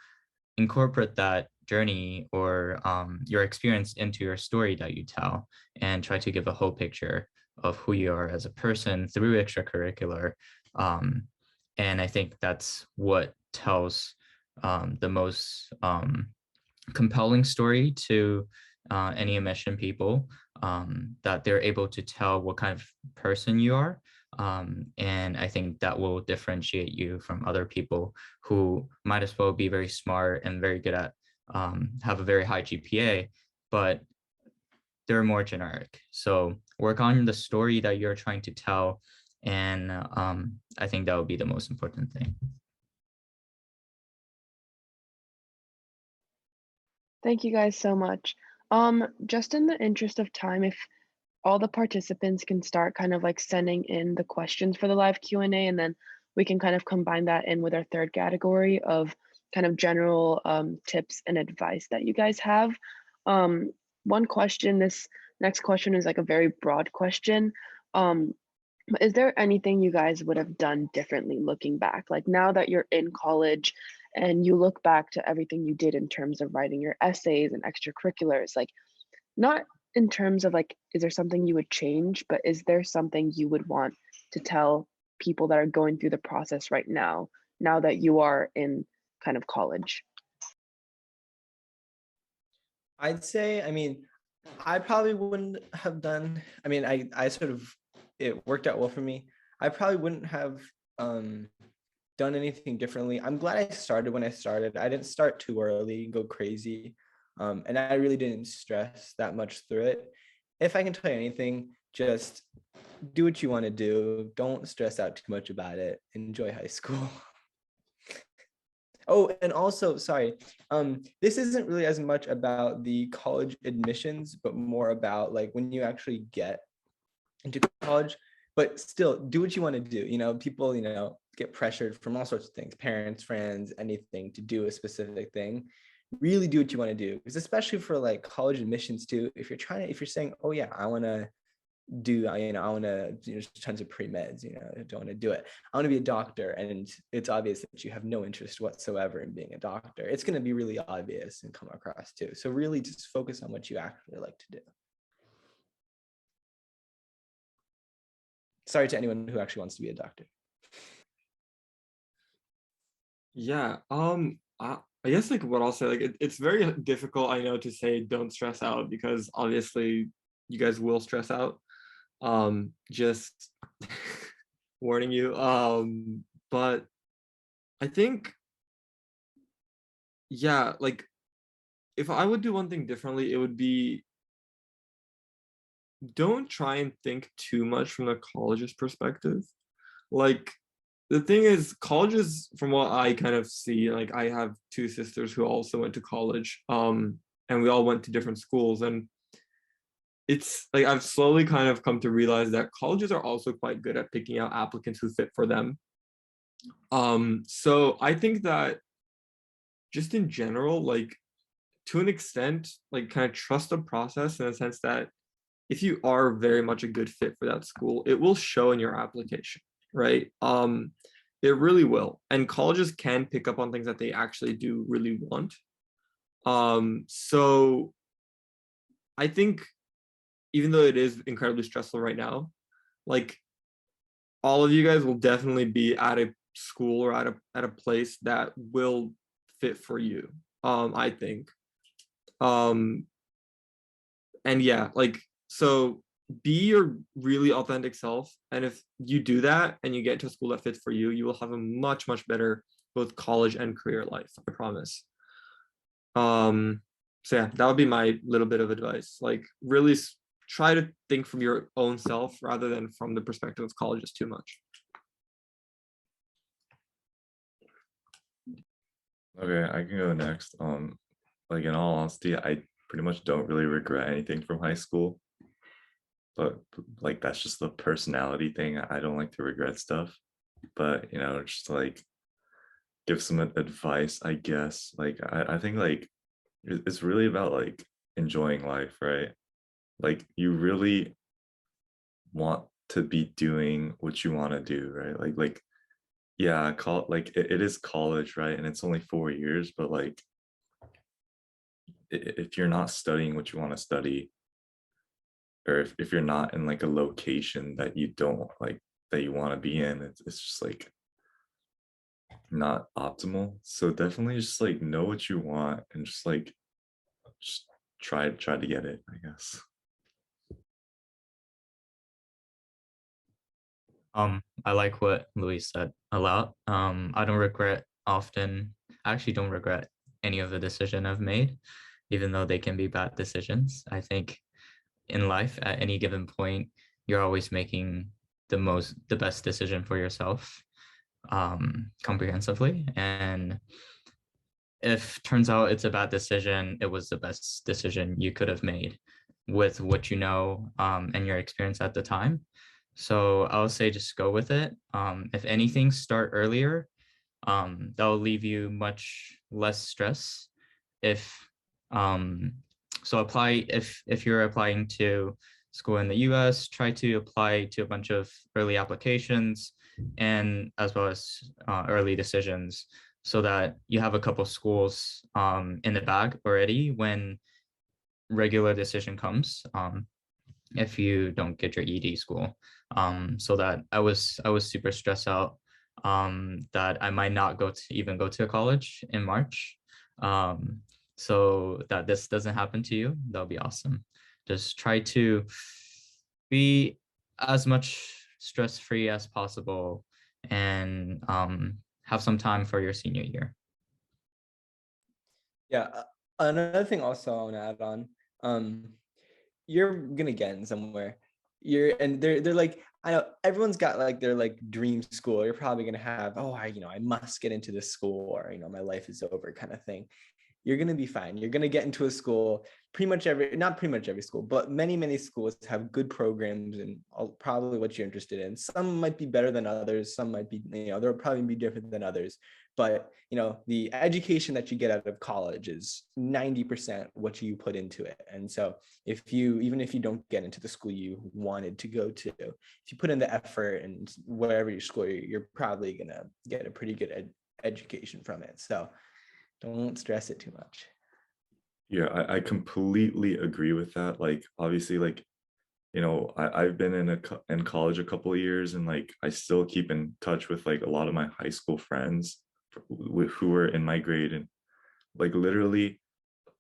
incorporate that journey or your experience into your story that you tell, and try to give a whole picture of who you are as a person through extracurricular. And I think that's what tells the most compelling story to any admission people, that they're able to tell what kind of person you are. And I think that will differentiate you from other people who might as well be very smart and very good at, have a very high GPA, but they're more generic. So work on the story that you're trying to tell. And I think that would be the most important thing. Thank you guys so much. Just in the interest of time, if all the participants can start kind of like sending in the questions for the live Q&A, and then we can kind of combine that in with our third category of kind of general tips and advice that you guys have. One question, this next question is like a very broad question. Is there anything you guys would have done differently looking back? Like now that you're in college and you look back to everything you did in terms of writing your essays and extracurriculars, like not in terms of like, is there something you would change, but is there something you would want to tell people that are going through the process right now, now that you are in kind of college? I'd say, I mean, I probably wouldn't have done, I mean, I sort of, it worked out well for me. I probably wouldn't have done anything differently. I'm glad I started when I started. I didn't start too early and go crazy. And I really didn't stress that much through it. If I can tell you anything, just do what you want to do. Don't stress out too much about it. Enjoy high school. Oh, and also, sorry, this isn't really as much about the college admissions, but more about like when you actually get into college, but still do what you want to do. You know, people, you know, get pressured from all sorts of things, parents, friends, anything to do a specific thing. Really do what you want to do. Because especially for like college admissions too, if you're saying, oh yeah, I want to do, you know, I want to, you know, tons of pre-meds, you know, I don't want to do it. I want to be a doctor. And it's obvious that you have no interest whatsoever in being a doctor. It's going to be really obvious and come across too. So really just focus on what you actually like to do. Sorry to anyone who actually wants to be a doctor. Yeah. I guess like what I'll say, like it's very difficult, I know, to say don't stress out because obviously you guys will stress out. Just warning you. But I think, yeah, like if I would do one thing differently, it would be don't try and think too much from the college's perspective. Like the thing is, colleges, from what I kind of see, like I have two sisters who also went to college, and we all went to different schools, and it's like I've slowly kind of come to realize that colleges are also quite good at picking out applicants who fit for them. So I think that just in general, like to an extent, like kind of trust the process in the sense that if you are very much a good fit for that school, it will show in your application, right? It really will. And colleges can pick up on things that they actually do really want. So I think even though it is incredibly stressful right now, like all of you guys will definitely be at a school or at a place that will fit for you. I think. And yeah, like so be your really authentic self. And if you do that and you get to a school that fits for you, you will have a much, much better both college and career life, I promise. So yeah, that would be my little bit of advice. Like really try to think from your own self rather than from the perspective of colleges too much. Okay, I can go next. Like in all honesty, I pretty much don't really regret anything from high school. But like that's just the personality thing. I don't like to regret stuff. But you know, just like give some advice, I guess. Like I think like it's really about like enjoying life, right? Like you really want to be doing what you want to do, right? Like yeah, like it is college, right? And it's only 4 years, but like if you're not studying what you want to study, or if you're not in like a location that you don't like that you want to be in, it's just like not optimal. So definitely just like know what you want and just like just try to get it, I guess. I like what Louis said a lot. I don't regret often, I actually don't regret any of the decision I've made, even though they can be bad decisions. I think in life at any given point, you're always making the best decision for yourself, comprehensively. And if turns out it's a bad decision, it was the best decision you could have made with what you know, and your experience at the time. So I would say just go with it. If anything, start earlier. That will leave you much less stress. If so apply if you're applying to school in the US, try to apply to a bunch of early applications and as well as early decisions, so that you have a couple schools in the bag already when regular decision comes, if you don't get your ED school. So that I was super stressed out that I might not even go to college in March. So that this doesn't happen to you, that'll be awesome. Just try to be as much stress-free as possible, and have some time for your senior year. Yeah, another thing also I want to add on, you're gonna get in somewhere. They're like, I know everyone's got like their like dream school. You're probably gonna have, oh, I must get into this school, or my life is over kind of thing. You're going to be fine. You're going to get into a school, not pretty much every school, but many schools have good programs and probably what you're interested in. Some might be better than others. Some might be, they'll probably be different than others. But, the education that you get out of college is 90% what you put into it. And so even if you don't get into the school you wanted to go to, if you put in the effort and wherever your school, you're probably going to get a pretty good education from it. So don't stress it too much. Yeah, I completely agree with that. Like, obviously, like, I've been in college a couple of years, and like I still keep in touch with like a lot of my high school friends who were in my grade, and like literally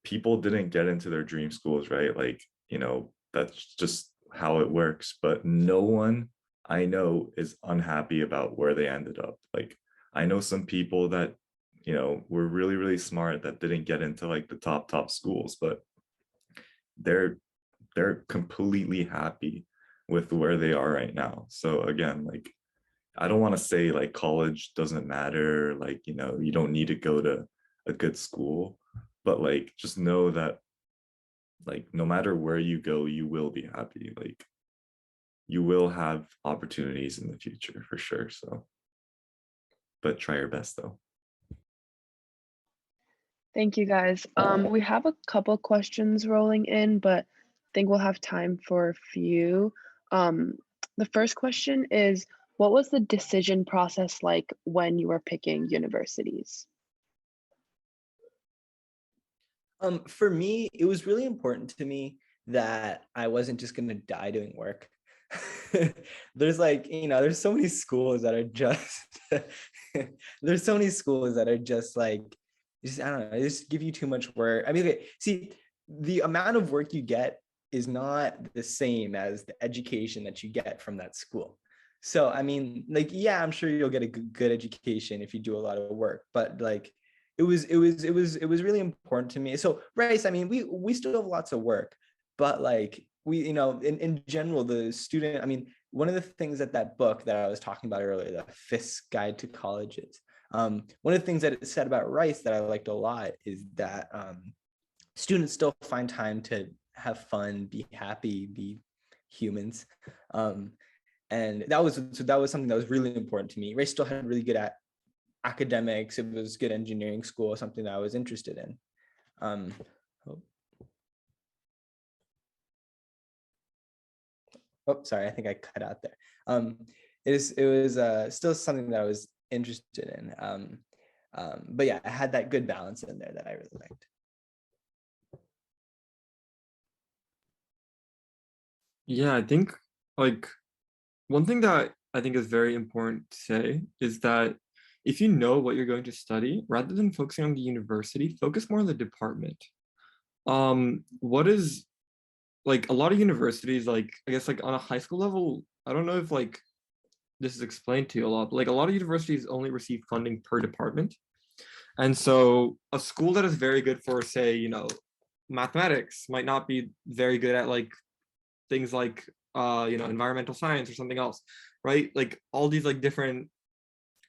people didn't get into their dream schools, right? Like, that's just how it works. But no one I know is unhappy about where they ended up. Like, I know some people that were really smart that didn't get into like the top schools, but they're completely happy with where they are right now. So again, like, I don't want to say like college doesn't matter, like, you don't need to go to a good school, but like just know that like no matter where you go, you will be happy. Like, you will have opportunities in the future for sure. So, but try your best though. Thank you, guys. We have a couple questions rolling in, but I think we'll have time for a few. The first question is, what was the decision process like when you were picking universities? For me, it was really important to me that I wasn't just going to die doing work. There's like, there's so many schools that are just, there's so many schools that are just like, I don't know, they just give you too much work. I mean, okay, see, the amount of work you get is not the same as the education that you get from that school. So, I mean, like, yeah, I'm sure you'll get a good education if you do a lot of work, but like, it was really important to me. So, Rice, I mean, we still have lots of work, but like in general, the student, I mean, one of the things that book that I was talking about earlier, the Fisk's Guide to Colleges, one of the things that it said about Rice that I liked a lot is that students still find time to have fun, be happy, be humans. And that was something that was really important to me. Rice still had really good at academics. It was good engineering school, something that I was interested in. Sorry, I think I cut out there. It was still something that I was interested in. But yeah, I had that good balance in there that I really liked. Yeah, I think like one thing that I think is very important to say is that if you know what you're going to study, rather than focusing on the university, focus more on the department. What is like a lot of universities, like I guess like on a high school level, I don't know if like this is explained to you a lot, but like a lot of universities only receive funding per department. And so a school that is very good for, say, mathematics might not be very good at like things like environmental science or something else, right? Like all these like different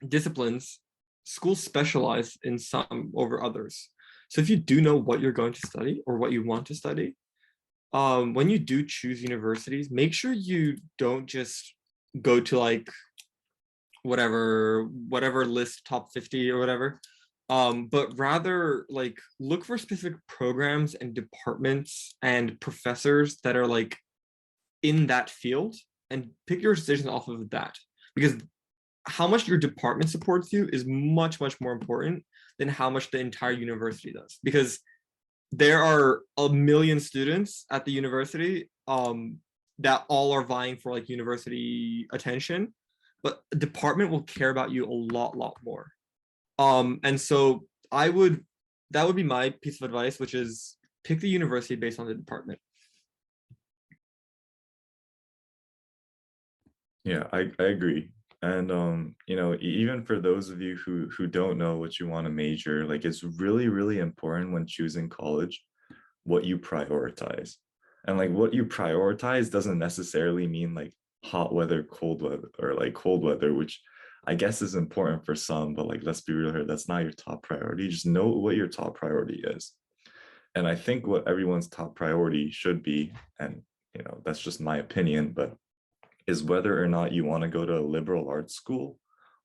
disciplines, schools specialize in some over others. So if you do know what you're going to study or what you want to study, when you do choose universities, make sure you don't just go to like whatever list, top 50 or whatever, but rather like look for specific programs and departments and professors that are like in that field and pick your decisions off of that, because how much your department supports you is much more important than how much the entire university does, because there are a million students at the university that all are vying for like university attention, but a department will care about you a lot more. And so that would be my piece of advice, which is pick the university based on the department. Yeah, I agree. And you know, even for those of you who don't know what you want to major, like it's really important when choosing college what you prioritize. And like what you prioritize doesn't necessarily mean like hot weather, cold weather, or like cold weather, which I guess is important for some, but like let's be real here, that's not your top priority. Just know what your top priority is. And I think what everyone's top priority should be, and you know, that's just my opinion, but is whether or not you want to go to a liberal arts school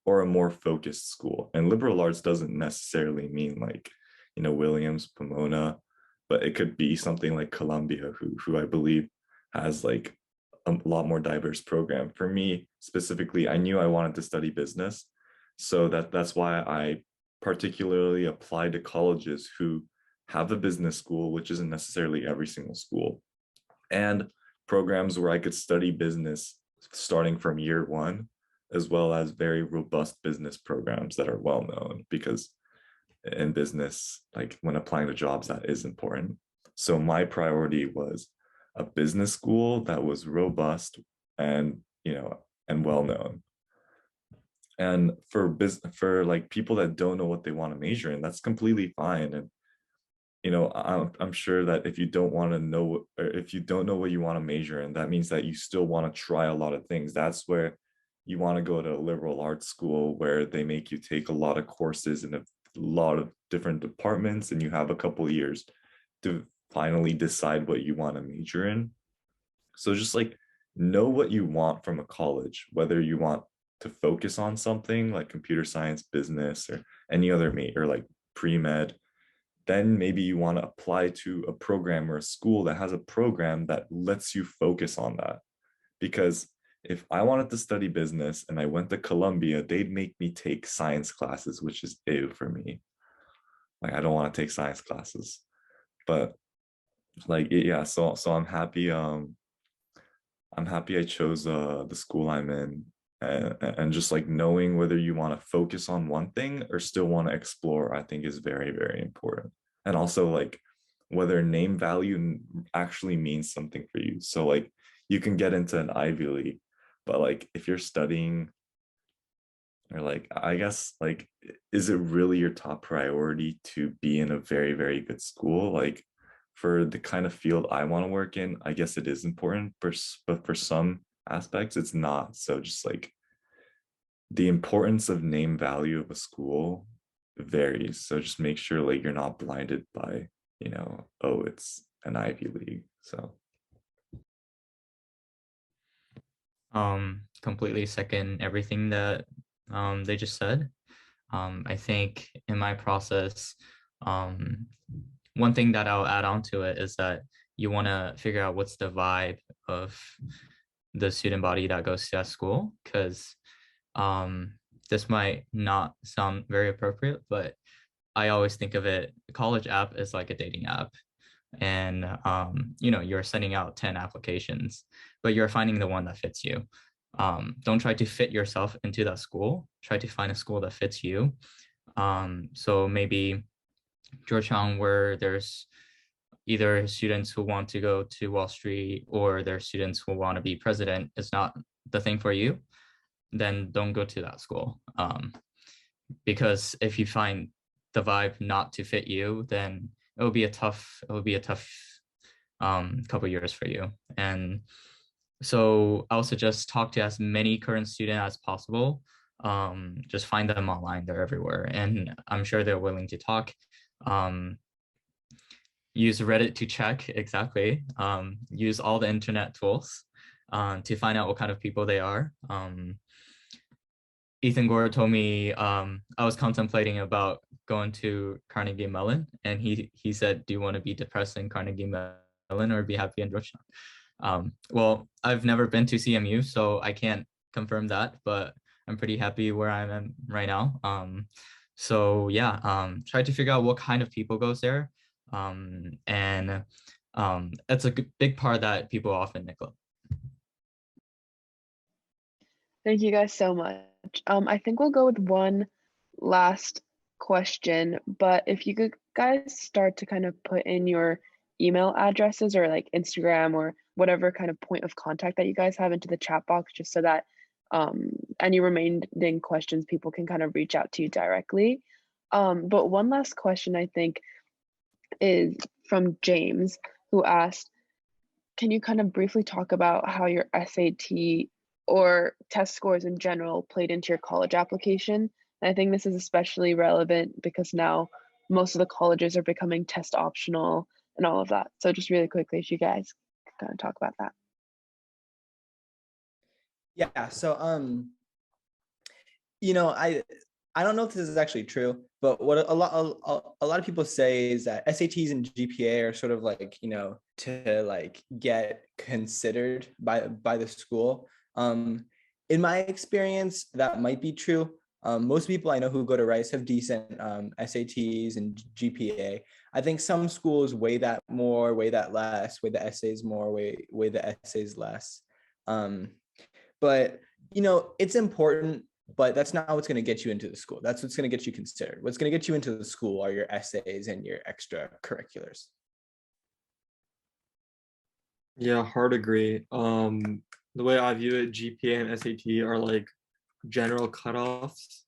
or a more focused school. And liberal arts doesn't necessarily mean like, you know, Williams, Pomona, but it could be something like Columbia, who I believe has like a lot more diverse program. For me specifically, I knew I wanted to study business. So that's why I particularly applied to colleges who have a business school, which isn't necessarily every single school, and programs where I could study business starting from year one, as well as very robust business programs that are well known, because in business, like when applying to jobs, that is important. So my priority was a business school that was robust and, you know, and well known. And for like people that don't know what they want to major in, that's completely fine. And you know, I'm sure that if you don't want to know, or if you don't know what you want to major in, that means that you still want to try a lot of things. That's where you want to go to a liberal arts school where they make you take a lot of courses in a lot of different departments, and you have a couple of years to finally decide what you want to major in. So just like know what you want from a college, whether you want to focus on something like computer science, business, or any other major like pre-med. Then maybe you want to apply to a program or a school that has a program that lets you focus on that. Because if I wanted to study business and I went to Columbia, they'd make me take science classes, which is ew for me. Like I don't want to take science classes. But like yeah, so I'm happy I chose the school I'm in, and just like knowing whether you want to focus on one thing or still want to explore, I think is very important. And also like whether name value actually means something for you. So like you can get into an Ivy League, but like if you're studying, or like I guess like, is it really your top priority to be in a very good school? Like for the kind of field I want to work in, I guess it is important, but for some aspects it's not. So just like the importance of name value of a school varies. So just make sure like you're not blinded by, you know, oh, it's an Ivy League. So completely second everything that they just said. I think in my process, one thing that I'll add on to it is that you want to figure out what's the vibe of the student body that goes to that school, because this might not sound very appropriate, but I always think of it, college app is like a dating app. And you know, you're sending out 10 applications, but you're finding the one that fits you. Don't try to fit yourself into that school. Try to find a school that fits you. So maybe Georgetown, where there's either students who want to go to Wall Street or there's students who want to be president, is not the thing for you, then don't go to that school. Because if you find the vibe not to fit you, then it will be a tough couple years for you. And so I would suggest talk to as many current students as possible. Just find them online, they're everywhere, and I'm sure they're willing to talk. Use Reddit to check, exactly. Use all the internet tools to find out what kind of people they are. Ethan Gore told me I was contemplating about going to Carnegie Mellon, and he said, do you want to be depressed in Carnegie Mellon or be happy in Georgetown? Well, I've never been to CMU, so I can't confirm that, but I'm pretty happy where I am right now. So yeah, try to figure out what kind of people goes there. And it's a big part that people often neglect. Thank you guys so much. I think we'll go with one last question, but if you could guys start to kind of put in your email addresses or like Instagram or whatever kind of point of contact that you guys have into the chat box, just so that any remaining questions people can kind of reach out to you directly. But one last question I think is from James, who asked, can you kind of briefly talk about how your SAT or test scores in general played into your college application? And I think this is especially relevant because now most of the colleges are becoming test optional and all of that. So just really quickly, if you guys could kind of talk about that. Yeah, so I don't know if this is actually true, but what a lot of people say is that SATs and GPA are sort of like, to like get considered by the school. In my experience, that might be true. Most people I know who go to Rice have decent SATs and GPA. I think some schools weigh that more, weigh that less, weigh the essays more, weigh the essays less. But it's important, but that's not what's going to get you into the school. That's what's going to get you considered. What's going to get you into the school are your essays and your extracurriculars. Yeah, hard agree. The way I view it, GPA and SAT are like general cutoffs.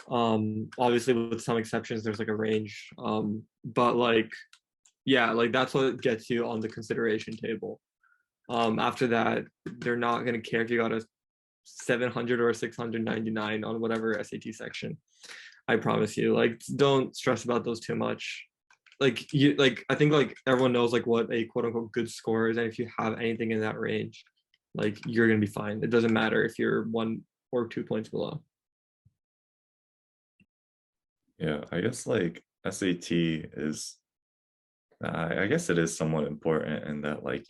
Obviously with some exceptions, there's like a range. But like, yeah, like that's what gets you on the consideration table. After that, they're not gonna care if you got a 700 or a 699 on whatever SAT section. I promise you. Like, don't stress about those too much. Like I think like everyone knows like what a quote unquote good score is, and if you have anything in that range, like you're gonna be fine. It doesn't matter if you're 1 or 2 points below. Yeah, I guess like SAT is, I guess it is somewhat important in that, like,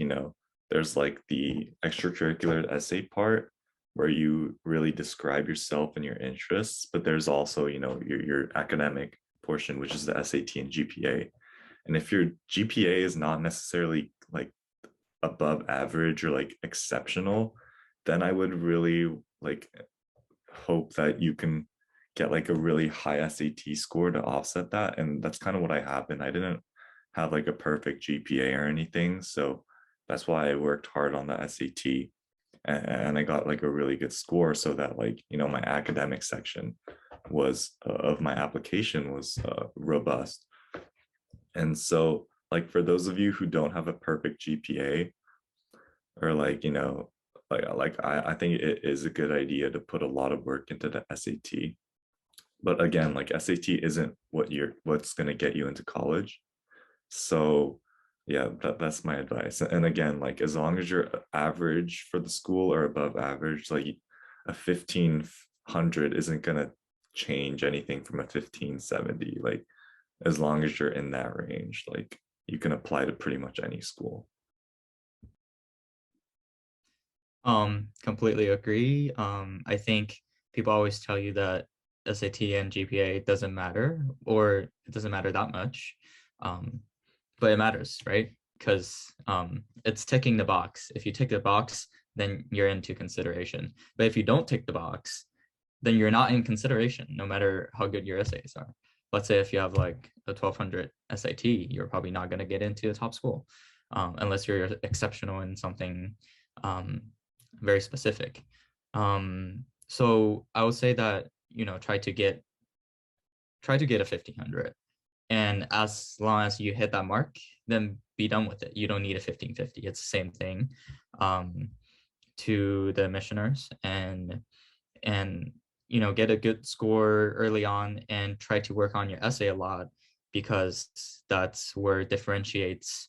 there's like the extracurricular essay part where you really describe yourself and your interests, but there's also, your academic portion, which is the SAT and GPA. And if your GPA is not necessarily like above average or like exceptional, then I would really like hope that you can get like a really high SAT score to offset that. And that's kind of what I have. And I didn't have like a perfect GPA or anything. So that's why I worked hard on the SAT, and I got like a really good score so that like, my academic section was of my application was robust. And so like for those of you who don't have a perfect GPA, or like, I think it is a good idea to put a lot of work into the SAT. But again, like SAT isn't what's going to get you into college. So yeah, that's my advice. And again, like as long as you're average for the school or above average, like a 1500 isn't going to change anything from a 1570. Like as long as you're in that range, like you can apply to pretty much any school. Completely agree. I think people always tell you that SAT and GPA doesn't matter, or it doesn't matter that much. But it matters, right? Because it's ticking the box. If you tick the box, then you're into consideration. But if you don't tick the box, then you're not in consideration, no matter how good your essays are. Let's say if you have like a 1200 SAT, you're probably not going to get into a top school unless you're exceptional in something very specific. So I would say that, try to get a 1500. And as long as you hit that mark, then be done with it. You don't need a 1550. It's the same thing to the missioners, and get a good score early on and try to work on your essay a lot, because that's where it differentiates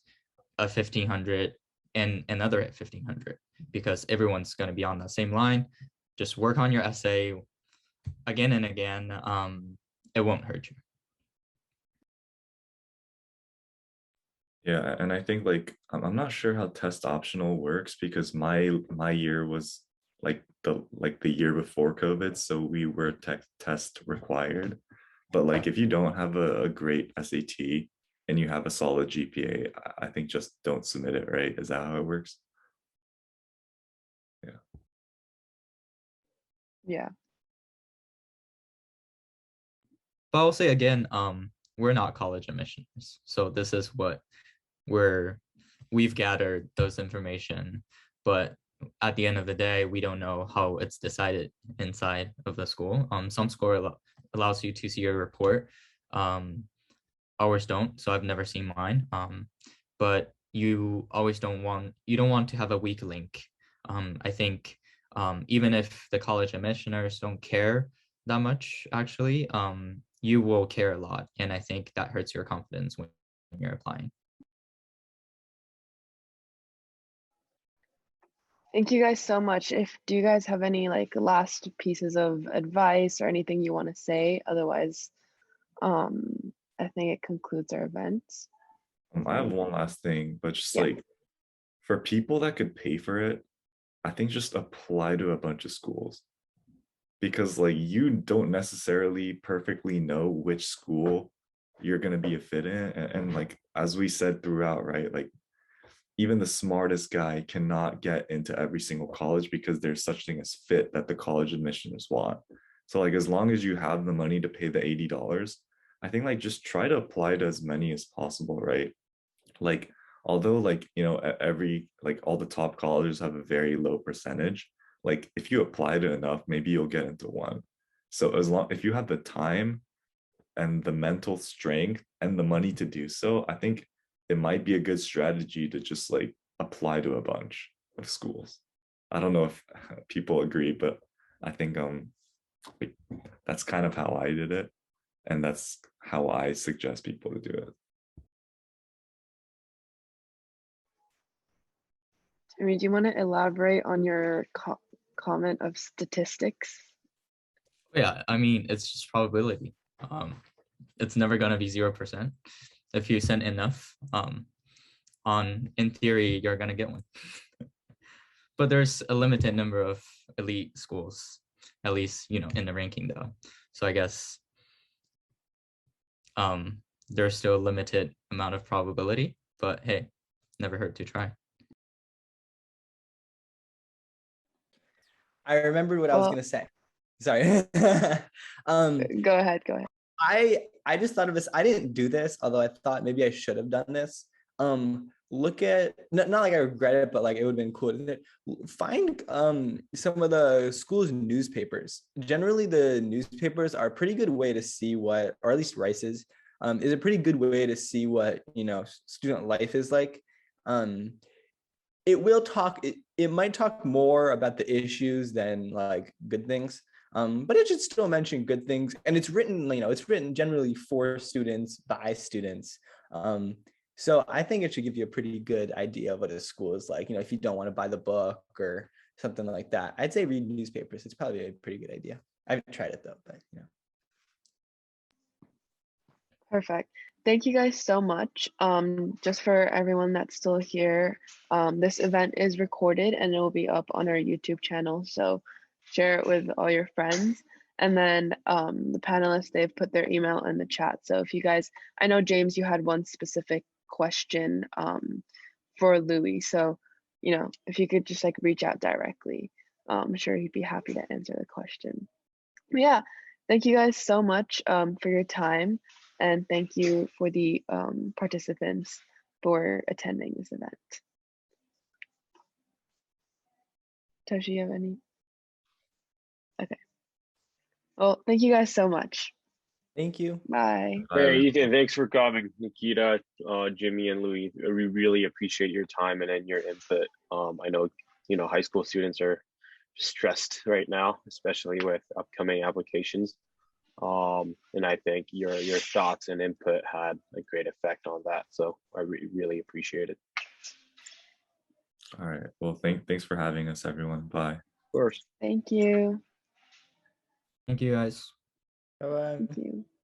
a 1500 and another 1500, because everyone's going to be on the same line. Just work on your essay again and again. It won't hurt you. Yeah, and I think like I'm not sure how test optional works, because my year was like the year before COVID, so we were test required. But like if you don't have a great SAT and you have a solid GPA, I think just don't submit it, right? Is that how it works? Yeah. Yeah. But I'll say again, we're not college admissioners. So this is what we've gathered those information, but at the end of the day, we don't know how it's decided inside of the school. Some school allows you to see your report. Ours don't, so I've never seen mine. But you don't want to have a weak link. I think even if the college admissioners don't care that much, actually, you will care a lot, and I think that hurts your confidence when you're applying. Thank you guys so much. Do you guys have any like last pieces of advice or anything you want to say? Otherwise, I think it concludes our event. I have one last thing, but just Yeah. like for people that could pay for it, I think just apply to a bunch of schools, because like you don't necessarily perfectly know which school you're going to be a fit in. And like as we said throughout, right, like even the smartest guy cannot get into every single college because there's such thing as fit that the college admissioners want. So like as long as you have the money to pay the $80, I think like just try to apply to as many as possible, right? Like although like every like all the top colleges have a very low percentage, like if you apply to enough, maybe you'll get into one. So as long if you have the time and the mental strength and the money to do so, I think it might be a good strategy to just like apply to a bunch of schools. I don't know if people agree, but I think like, that's kind of how I did it, and that's how I suggest people to do it. I mean, do you want to elaborate on your comment of statistics? Yeah, I mean, it's just probability. It's never gonna be 0%. If you send enough, in theory, you're gonna get one. But there's a limited number of elite schools, at least in the ranking though. So I guess there's still a limited amount of probability, but hey, never hurt to try. I remembered what I was Well- gonna say. Sorry. Go ahead. I just thought of this. I didn't do this, although I thought maybe I should have done this. Look at not like I regret it, but like it would have been cool. Find some of the school's newspapers. Generally, the newspapers are a pretty good way to see what, or at least Rice's, is a pretty good way to see what student life is like. It might talk more about the issues than like good things. But it should still mention good things, and it's written generally for students by students. So I think it should give you a pretty good idea of what a school is like. If you don't want to buy the book or something like that, I'd say read newspapers. It's probably a pretty good idea. I haven't tried it though, but Perfect. Thank you guys so much. Just for everyone that's still here, this event is recorded and it will be up on our YouTube channel. So share it with all your friends. And then the panelists, they've put their email in the chat. So if you guys, I know James, you had one specific question for Louis. So, if you could just like reach out directly, I'm sure he'd be happy to answer the question. But yeah, thank you guys so much for your time. And thank you for the participants for attending this event. Toshi, you have any? Okay. Well, thank you guys so much. thank you. Bye. Hey, Ethan, thanks for coming. Nikita, Jimmy, and Louis, we really appreciate your time and your input. I know, high school students are stressed right now, especially with upcoming applications. And I think your thoughts and input had a great effect on that. So I really appreciate it. All right. Well, thanks for having us, everyone. Bye. Of course. Thank you. Thank you guys. Bye-bye. Thank you.